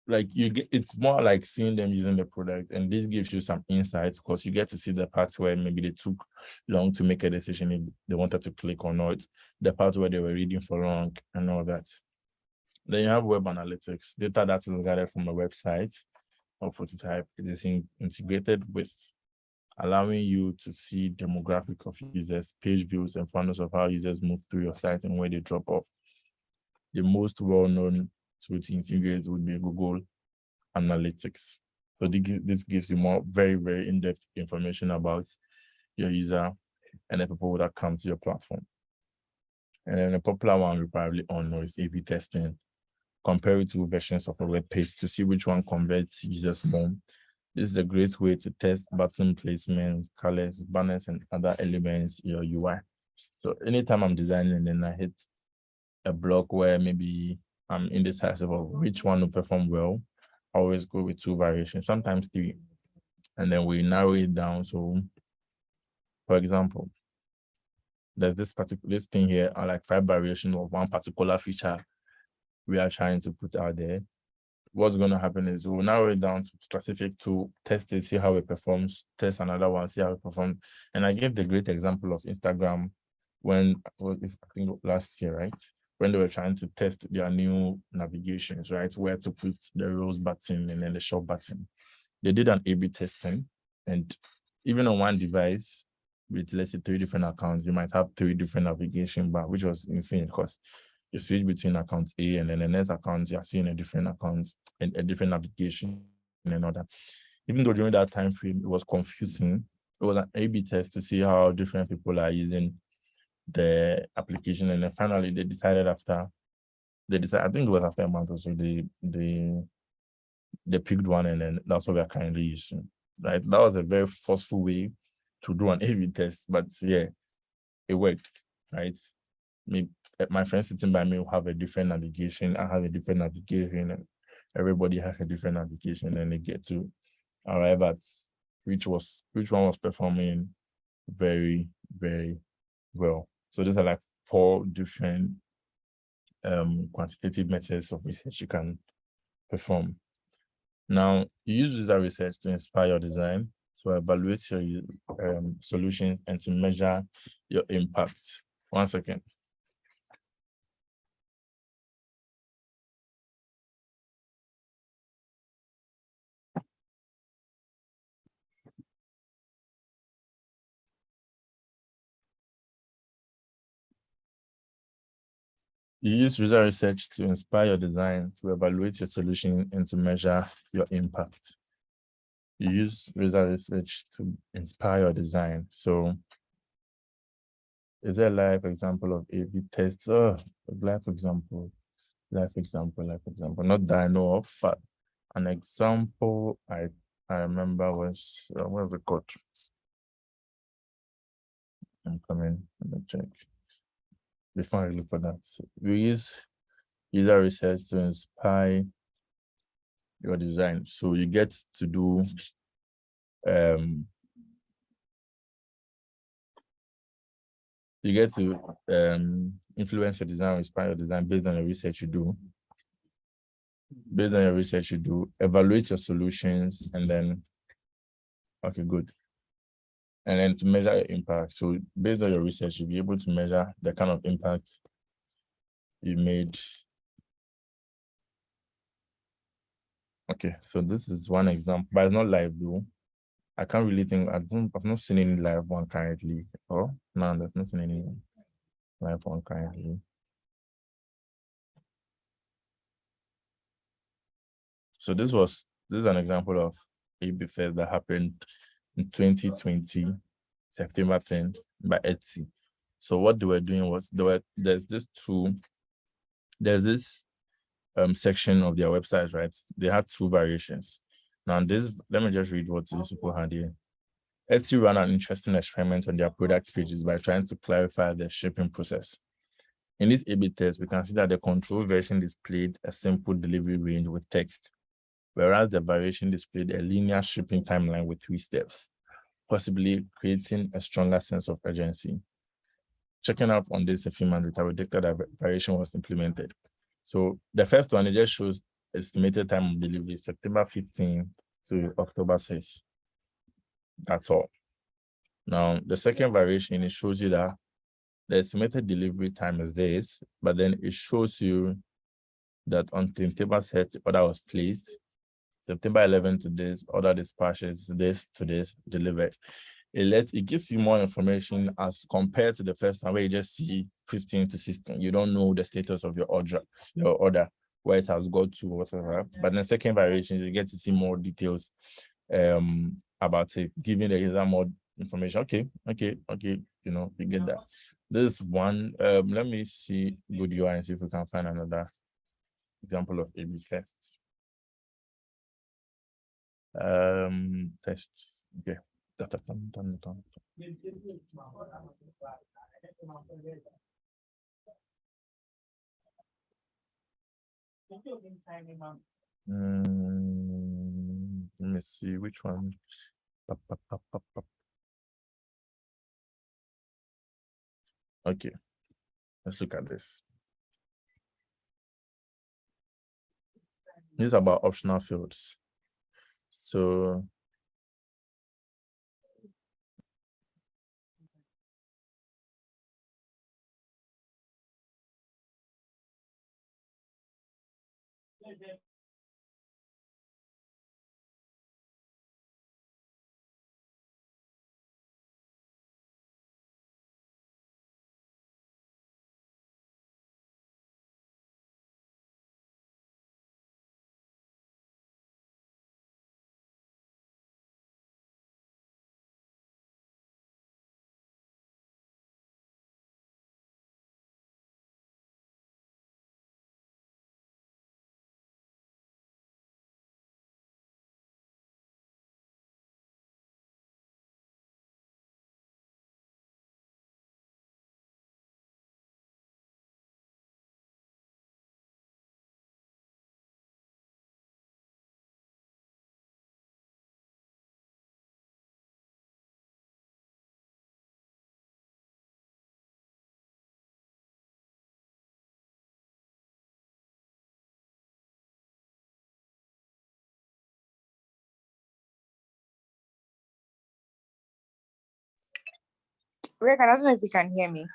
Like it's more like seeing them using the product, and this gives you some insights because you get to see the parts where maybe they took long to make a decision if they wanted to click or not, the part where they were reading for long and all that. Then you have web analytics, data that is gathered from a website or prototype. It is integrated with allowing you to see demographic of users, page views, and funnels of how users move through your site and where they drop off. The most well-known tool to integrate would be Google Analytics. So this gives you more very, very in-depth information about your user and the people that come to your platform. And then a popular one we probably all know is A/B testing. Compare it to versions of a web page to see which one converts users more. This is a great way to test button placement, colors, banners, and other elements in your UI. So anytime I'm designing and then I hit a block where maybe I'm indecisive of which one will perform well, I always go with 2 variations, sometimes 3. And then we narrow it down. So for example, there's this thing here are like 5 variations of one particular feature we are trying to put out there. what's going to happen is we'll narrow it down to specific to test it, see how it performs, test another one, see how it performs. And I gave the great example of Instagram when, well, I think last year, right? When they were trying to test their new navigations, right? Where to put the rose button and then the shop button. They did an A/B testing, and even on one device with, let's say, 3 different accounts, you might have 3 different navigation bar, which was insane because you switch between account A and then the next account, you're seeing a different account and a different navigation and all that. Even though during that time frame, it was confusing, it was an A/B test to see how different people are using the application. And then finally, they decided I think it was after a month or so, they picked one, and then that's what we're currently using, right? That was a very forceful way to do an A/B test, but yeah, it worked, right? Maybe my friend sitting by me will have a different navigation. I have a different navigation, and everybody has a different navigation, and they get to arrive at which one was performing very, very well. So these are like 4 different quantitative methods of research you can perform. Now, you use user research to inspire your design, to evaluate your solution, and to measure your impact. 1 second. You use user research to inspire your design, to evaluate your solution, and to measure your impact. You use user research to inspire your design. So, is there a live example of A/B tests? Oh, live example. Not that I know of, but an example I remember was, what was it called? I'm coming, let me check. Before I look for that, we use user research to inspire your design. So you get to do influence your design, inspire your design based on the research you do. Based on your research you do, evaluate your solutions, and then, okay, good. And then to measure your impact. So based on your research, you'll be able to measure the kind of impact you made. Okay, so this is one example, but it's not live though. I can't really think, I've not seen any live one currently. Oh, no, there's not seen any live one currently. So this is an example of A/B test that happened in 2020, September 10th, by Etsy. So what they were doing was there's this section of their website, right? They had 2 variations. Now let me just read what these people had here. Etsy ran an interesting experiment on their product pages by trying to clarify the shipping process. In this A/B test, we can see that the control version displayed a simple delivery range with text, whereas the variation displayed a linear shipping timeline with 3 steps, possibly creating a stronger sense of urgency. Checking up on this a few months later, we detected that variation was implemented. So the first one, it just shows estimated time of delivery, September 15 to October 6. That's all. Now, the second variation, it shows you that the estimated delivery time is this, but then it shows you that on September 30, order was placed, September 11 to this, order dispatches, this to this, delivered. It gives you more information as compared to the first time where you just see 15 to 16. You don't know the status of your order, where it has got to, whatever. But in the second variation, you get to see more details about it, giving the user more information. Okay, you get that. This one, let me see good UI and see if we can find another example of A/B tests. Tests, okay. Done. Let me see which one. Okay, let's look at this. This is about optional fields. So Rick, I don't know if you can hear me.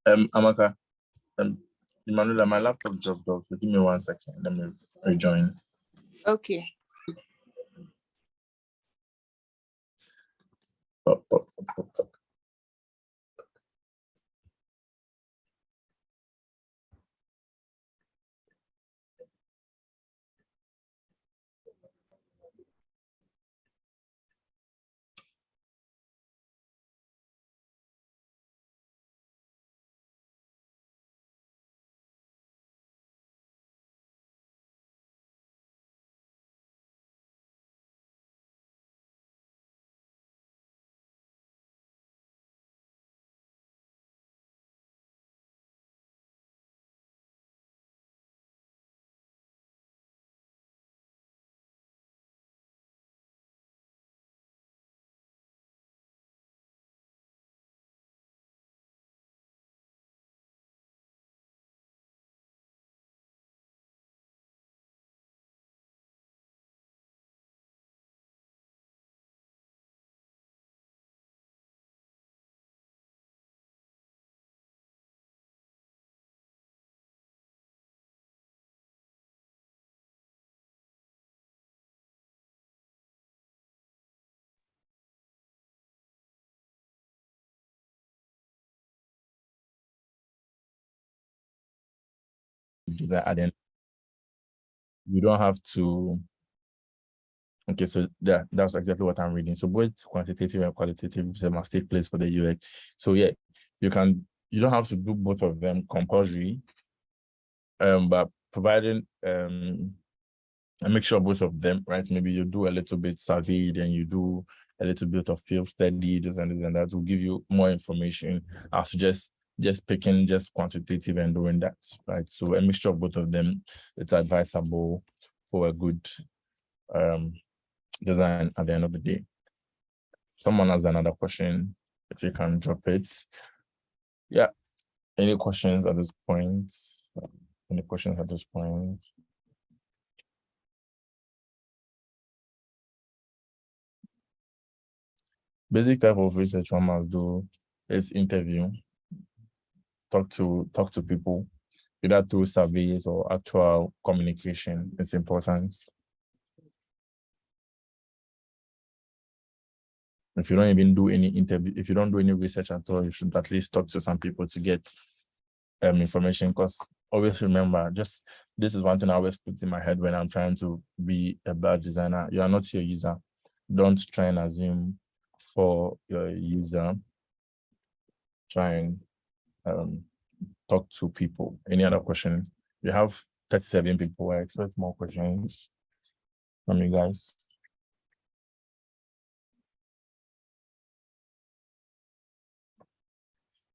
Amaka, Emmanuel, my laptop dropped off. So give me 1 second. Let me rejoin. Okay. Pop, pop, pop, pop, pop. Do that at the end. You don't have to. Okay, so that's exactly what I'm reading. So both quantitative and qualitative must take place for the UX. So yeah, you don't have to do both of them compulsory, but providing a mixture of both of them, right? Maybe you do a little bit survey, then you do a little bit of field study, this and that will give you more information. I suggest just picking just quantitative and doing that, right? So a mixture of both of them, it's advisable for a good design at the end of the day. Someone has another question, if you can drop it. Yeah, any questions at this point? Any questions at this point? Basic type of research one must do is interview, talk to people, either through surveys or actual communication. It's important. If you don't even do any interview, if you don't do any research at all, you should at least talk to some people to get information. Because always remember, just this is one thing I always put in my head when I'm trying to be a bad designer. You are not your user. Don't try and assume for your user. Try and talk to people. Any other questions? We have 37 people. I expect more questions from you guys.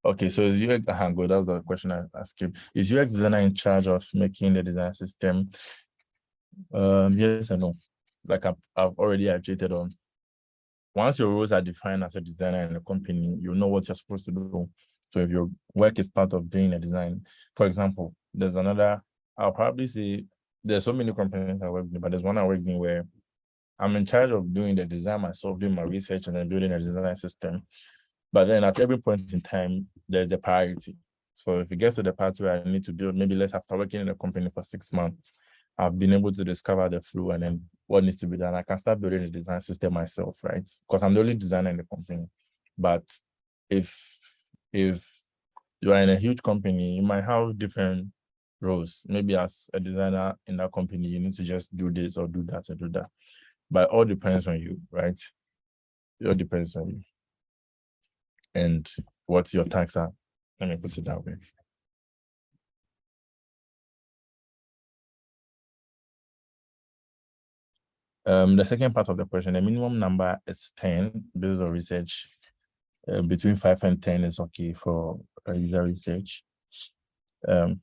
Okay, so is UX, good, that was the question I asked you. Is UX designer in charge of making the design system? Yes and no. Like I've already iterated on. Once your roles are defined as a designer in a company, you know what you're supposed to do. So if your work is part of doing a design, for example, there's another, I'll probably say there's so many companies I work with, but there's one I work in where I'm in charge of doing the design myself, doing my research and then building a design system. But then at every point in time, there's the priority. So if it gets to the part where I need to build, maybe let's after working in a company for 6 months, I've been able to discover the flow and then what needs to be done. I can start building the design system myself, right? Because I'm the only designer in the company. But if you are in a huge company, you might have different roles. Maybe as a designer in that company, you need to just do this or do that or do that. But it all depends on you, right? It all depends on you. And what your tax are. Let me put it that way. The second part of the question, the minimum number is 10 based on research. Between 5 and 10 is okay for user research. And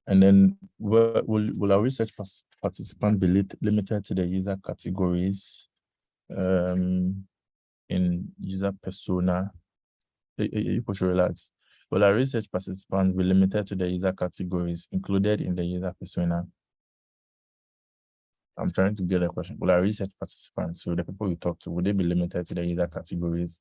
then will our research participant be limited to the user categories in user persona? You should relax. Will our research participants be limited to the user categories included in the user persona? I'm trying to get a question. Will our research participants, so the people you talk to, would they be limited to the user categories?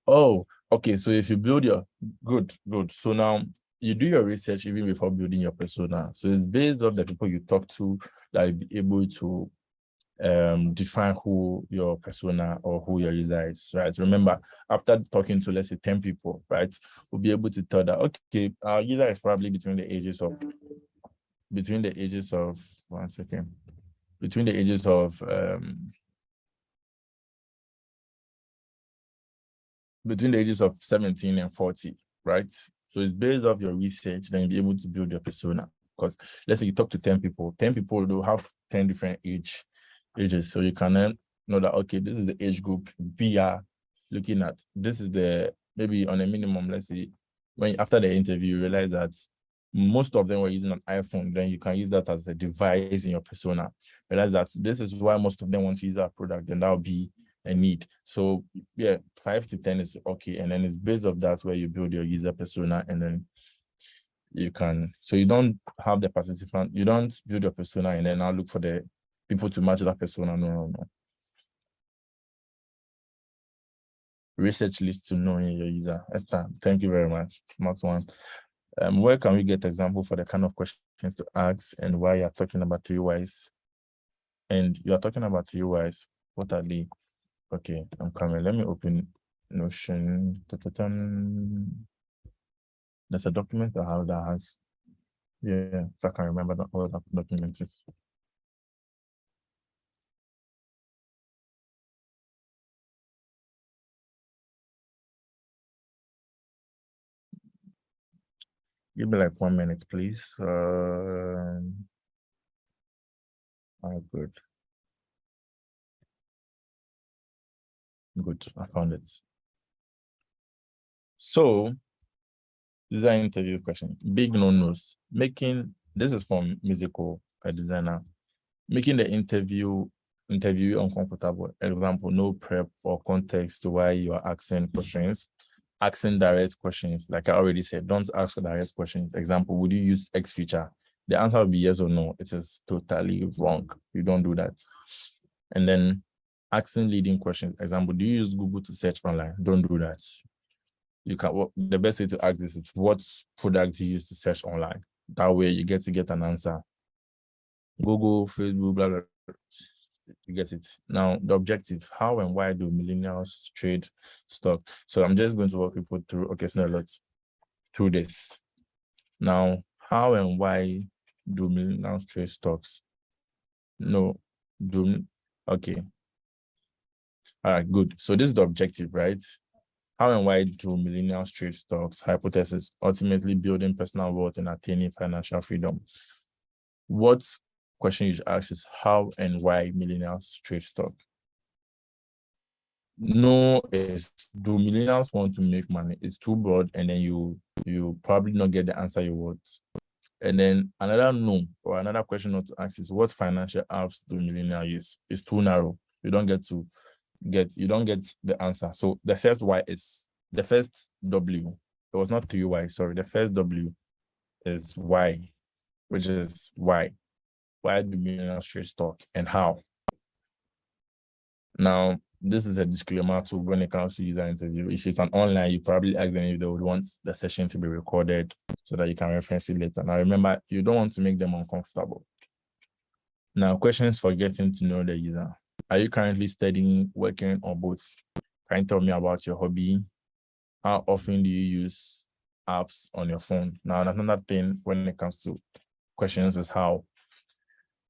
Oh, okay. So if you build your good. So now you do your research even before building your persona. So it's based on the people you talk to that you'll be able to define who your persona or who your user is, right? Remember, after talking to, let's say, 10 people, right, we'll be able to tell that, okay, our user is probably between the ages of 17 and 40, right? So it's based off your research, then you'll be able to build your persona. Because let's say you talk to 10 people will have 10 different ages. So you can then know that, okay, this is the age group we are looking at. This is the, maybe on a minimum, let's say, when after the interview, you realize that most of them were using an iPhone, then you can use that as a device in your persona. Realize that this is why most of them want to use our product, then that will be a need. So yeah, 5 to 10 is okay. And then it's based off that where you build your user persona, and then you can, so you don't have the participant, you don't build your persona and then now look for the people to match that persona. No. Research leads to knowing your user. Esther, thank you very much. Smart one. Where can we get example for the kind of questions to ask and why you're talking about 3 whys? And you're talking about 3 whys. What are they? Okay, I'm coming. Let me open Notion. There's a document I have that has, yeah, so I can remember all that document is. Give me like 1 minute, please. Good. Good, I found it. So, design interview question. Big no-nos. This is from Musical, a designer. Making the interview uncomfortable. Example, no prep or context to why you are asking questions. Asking direct questions, like I already said, don't ask for direct questions. Example, would you use X feature? The answer will be yes or no. It is totally wrong. You don't do that. And then asking leading questions. Example, do you use Google to search online? Don't do that. You can, the best way to ask this is what product do you use to search online? That way you get an answer. Google, Facebook, blah, blah, blah. You get it. Now, the objective, how and why do millennials trade stock? So I'm just going to walk people through, okay, it's not a lot, through this. Now, how and why do millennials trade stocks? Okay. All right, good. So this is the objective, right? How and why do millennials trade stocks? Hypothesis, ultimately building personal wealth and attaining financial freedom. What question you should ask is how and why millennials trade stock? no is, do millennials want to make money? It's too broad, and then you probably not get the answer you want. And then another no or another question not to ask is, what financial apps do millennials use? It's too narrow. You don't get the answer. So the first W. It was not 3Y, sorry. The first W is Y, which is why. Why do millennials trade stock and how? Now, this is a disclaimer to when it comes to user interview. If it's an online, you probably ask them if they would want the session to be recorded so that you can reference it later. Now, remember, you don't want to make them uncomfortable. Now, questions for getting to know the user. Are you currently studying, working, or both? Can you tell me about your hobby? How often do you use apps on your phone? Now, another thing when it comes to questions is how.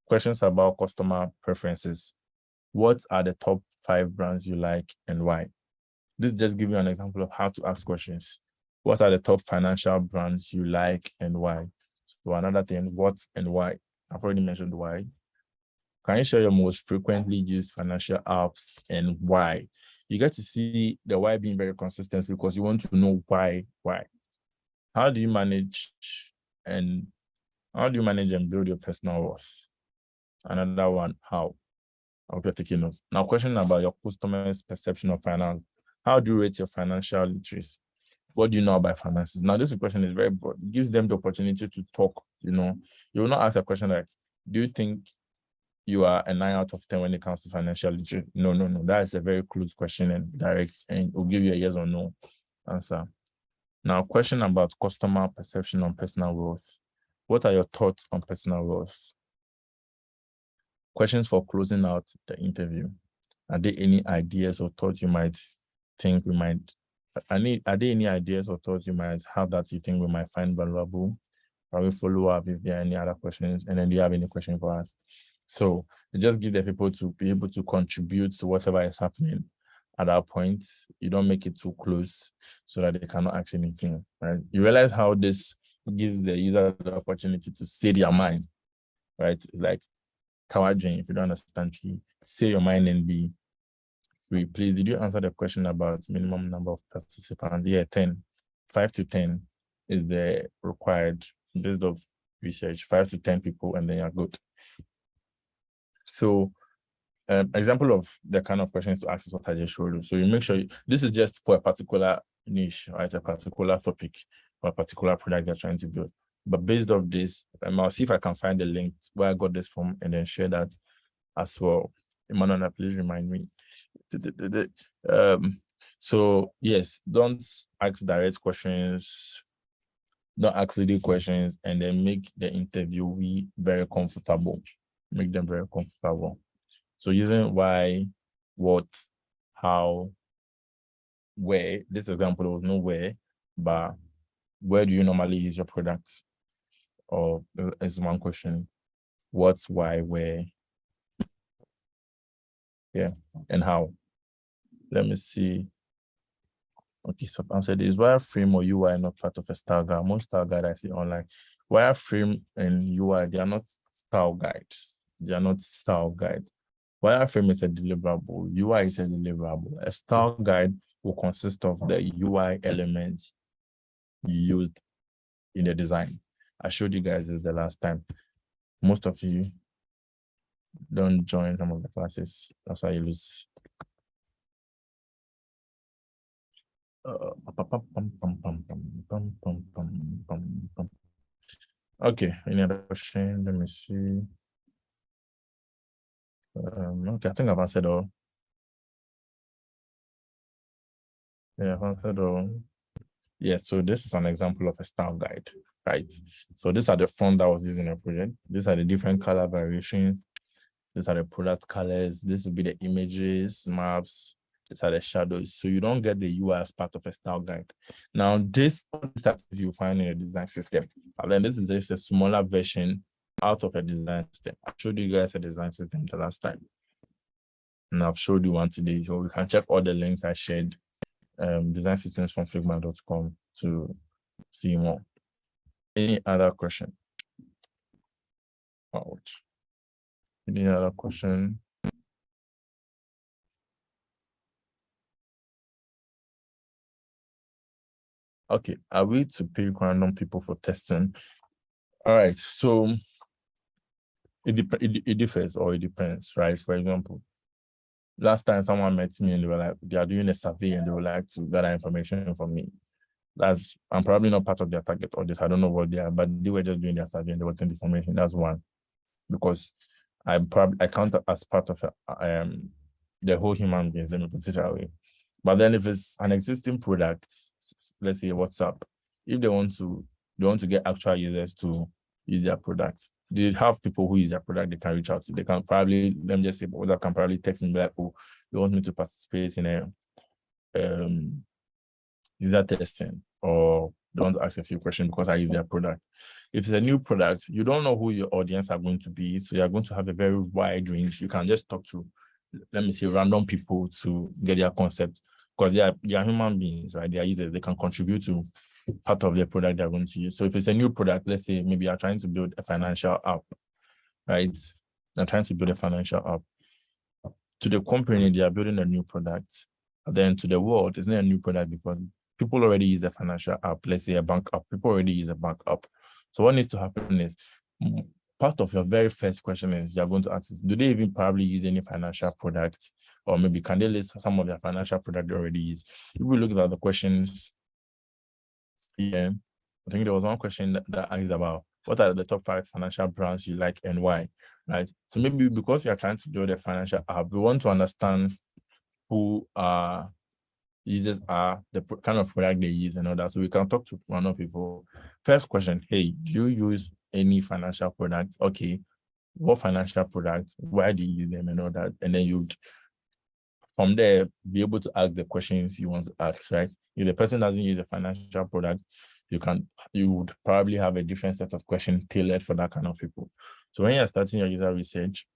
Questions about customer preferences. What are the top 5 brands you like and why? This just gives you an example of how to ask questions. What are the top financial brands you like and why? So another thing, what and why? I've already mentioned why. Can you share your most frequently used financial apps and why? You get to see the why being very consistent because you want to know why. How do you manage and build your personal worth? Another one, how? I hope you're taking notes. Now, question about your customers' perception of finance. How do you rate your financial literacy? What do you know about finances? Now, this question is very broad. It gives them the opportunity to talk, You will not ask a question like, do you think you are a 9 out of 10 when it comes to financial literacy? No. That is a very close question and direct, and it will give you a yes or no answer. Now, question about customer perception on personal wealth. What are your thoughts on personal wealth? Questions for closing out the interview. Are there any ideas or thoughts you might think we might, are there any ideas or thoughts you might have that you think we might find valuable? I will follow up if there are any other questions, and then do you have any question for us? So just give the people to be able to contribute to whatever is happening at that point. You don't make it too close so that they cannot ask anything, right? You realize how this gives the user the opportunity to say their mind, right? It's like Kawadjin, if you don't understand, say your mind and be free. Please, did you answer the question about minimum number of participants? Yeah, 10. 5 to 10 is the required based of research. 5 to 10 people, and then you're good. So, example of the kind of questions to ask is what I just showed you. So you make sure this is just for a particular niche, right? A particular topic or a particular product you're trying to build. But based off this, I'll see if I can find the link where I got this from and then share that as well. Emmanuel, please remind me. So yes, don't ask direct questions, don't ask leading questions, and then make the interviewee very comfortable. Make them very comfortable. So using why, what, how, where. This example, there was no where, but where do you normally use your product? Or is one question. What, why, where? Yeah, and how? Let me see. Okay, so answer this. Wireframe or UI not part of a style guide? Most style guide I see online. Wireframe and UI, they are not style guides. They are not style guide. Wireframe is a deliverable. UI is a deliverable. A style guide will consist of the UI elements used in the design. I showed you guys this the last time. Most of you don't join some of the classes. That's why you lose. Okay, any other question? Let me see. Okay, I think I've answered all. Yeah, I've answered all. Yeah, so this is an example of a style guide, right? So these are the font that was used in a project. These are the different color variations. These are the product colors. This will be the images, maps. These are the shadows. So you don't get the UI as part of a style guide. Now, this stuff you find in a design system. And then this is just a smaller version out of a design system. I showed you guys a design system the last time. And I've showed you one today. So you can check all the links I shared. Design systems from Figma.com to see more. Any other question? Out. Any other question? Okay, are we to pick random people for testing? All right, so it differs or it depends, right? For example, last time someone met me and they were like, they are doing a survey and they would like to gather information from me. I'm probably not part of their target audience. I don't know what they are, but they were just doing their survey and they wanted information. That's one. Because I count as part of the whole human beings, let me put it that way. But then if it's an existing product, let's say WhatsApp, if they want to get actual users to use their product, they have people who use their product, they can reach out to. They can probably, let me just say, WhatsApp can probably text me and be like, oh, you want me to participate in a user testing, or they want to ask a few questions because I use their product. If it's a new product, you don't know who your audience are going to be. So you're going to have a very wide range. You can just talk to, let me say, random people to get their concept, because they are human beings, right? They are users. They can contribute to part of their product they're going to use. So if it's a new product, let's say maybe you're trying to build a financial app, right? They're trying to build a financial app. To the company, they are building a new product. And then to the world, it's not a new product because people already use a financial app. Let's say a bank app. People already use a bank app. So what needs to happen is, part of your very first question is you're going to ask, do they even probably use any financial products? Or maybe can they list some of their financial product they already use? If we look at the questions, yeah, I think there was one question that asked about what are the top 5 financial brands you like and why, right? So maybe because we are trying to build a financial app, we want to understand who users are, the kind of product they use and all that. So we can talk to one of people. First question, hey, do you use any financial products? Okay, what financial products? Why do you use them and all that? And then you'd, from there, be able to ask the questions you want to ask, right? If the person doesn't use a financial product, you would probably have a different set of questions tailored for that kind of people. So when you're starting your user research,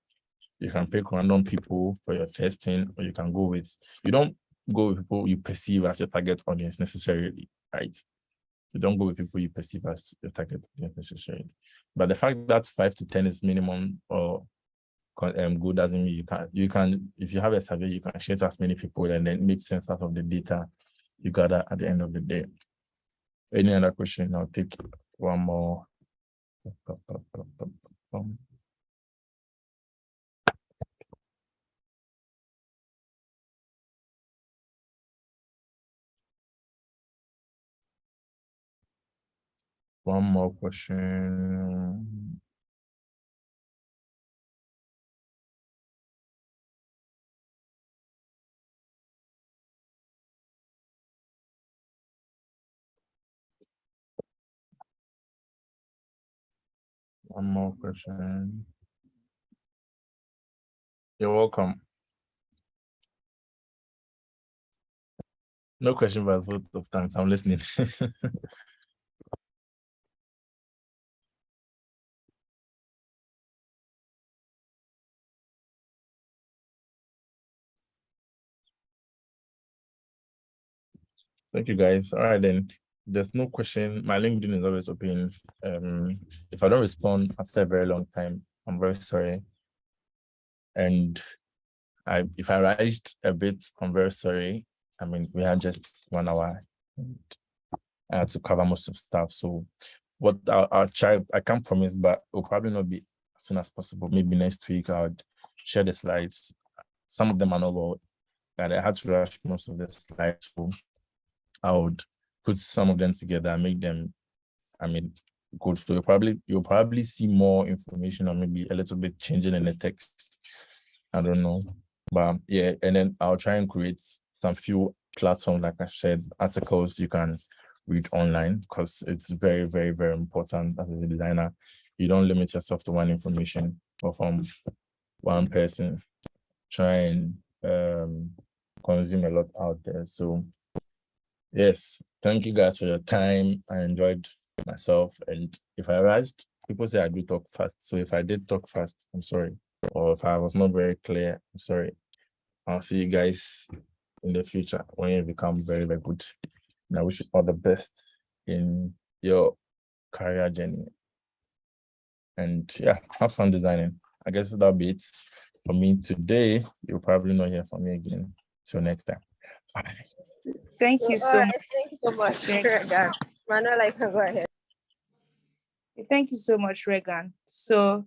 you can pick random people for your testing, or you can go with, you don't go with people you perceive as your target audience necessarily, right? You don't go with people you perceive as your target audience necessarily. But the fact that 5 to 10 is minimum or good doesn't mean you can, if you have a survey, you can share to as many people and then make sense out of the data you gather at the end of the day. Any other question? I'll take one more. One more question. One more question. You're welcome. No question, but vote of thanks. I'm listening. Thank you, guys. All right, then. There's no question. My LinkedIn is always open. If I don't respond after a very long time, I'm very sorry. And if I rushed a bit, I'm very sorry. I mean, we had just 1 hour. And I had to cover most of stuff. So what I'll try, I can't promise, but it'll probably not be as soon as possible. Maybe next week I would share the slides. Some of them are not well, and I had to rush most of the slides. So I would put some of them together and make them, I mean, good. So you'll probably see more information or maybe a little bit changing in the text. I don't know. But yeah, and then I'll try and create some few platforms, like I said, articles you can read online, because it's very, very, very important as a designer. You don't limit yourself to one information or from one person. Try and consume a lot out there. So yes, thank you guys for your time. I enjoyed myself, and if I rushed, people say I do talk fast. So if I did talk fast, I'm sorry. Or if I was not very clear, I'm sorry. I'll see you guys in the future when you become very, very good. And I wish you all the best in your career journey. And yeah, have fun designing. I guess that'll be it for me today. You'll probably not hear from me again. Till next time. Bye. Thank you All so right, much. thank you so much, Regan. Regan. Manuela, you can go ahead. Thank you so much, Regan. So,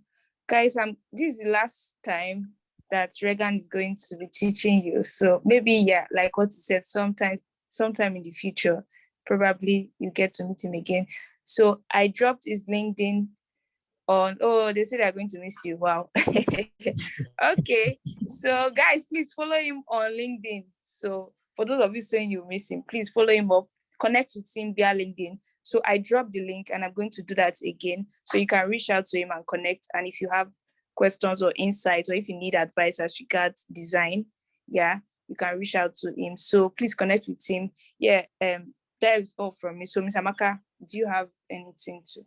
guys, this is the last time that Regan is going to be teaching you. So maybe, yeah, like what he said, sometime in the future, probably you get to meet him again. So I dropped his LinkedIn on. Oh, they say they're going to miss you. Wow. Okay. So guys, please follow him on LinkedIn. So for those of you saying you miss him, please follow him up, connect with him via LinkedIn. So I dropped the link and I'm going to do that again. So you can reach out to him and connect. And if you have questions or insights, or if you need advice as regards design, yeah, you can reach out to him. So please connect with him. Yeah, that is all from me. So Miss Amaka, do you have anything to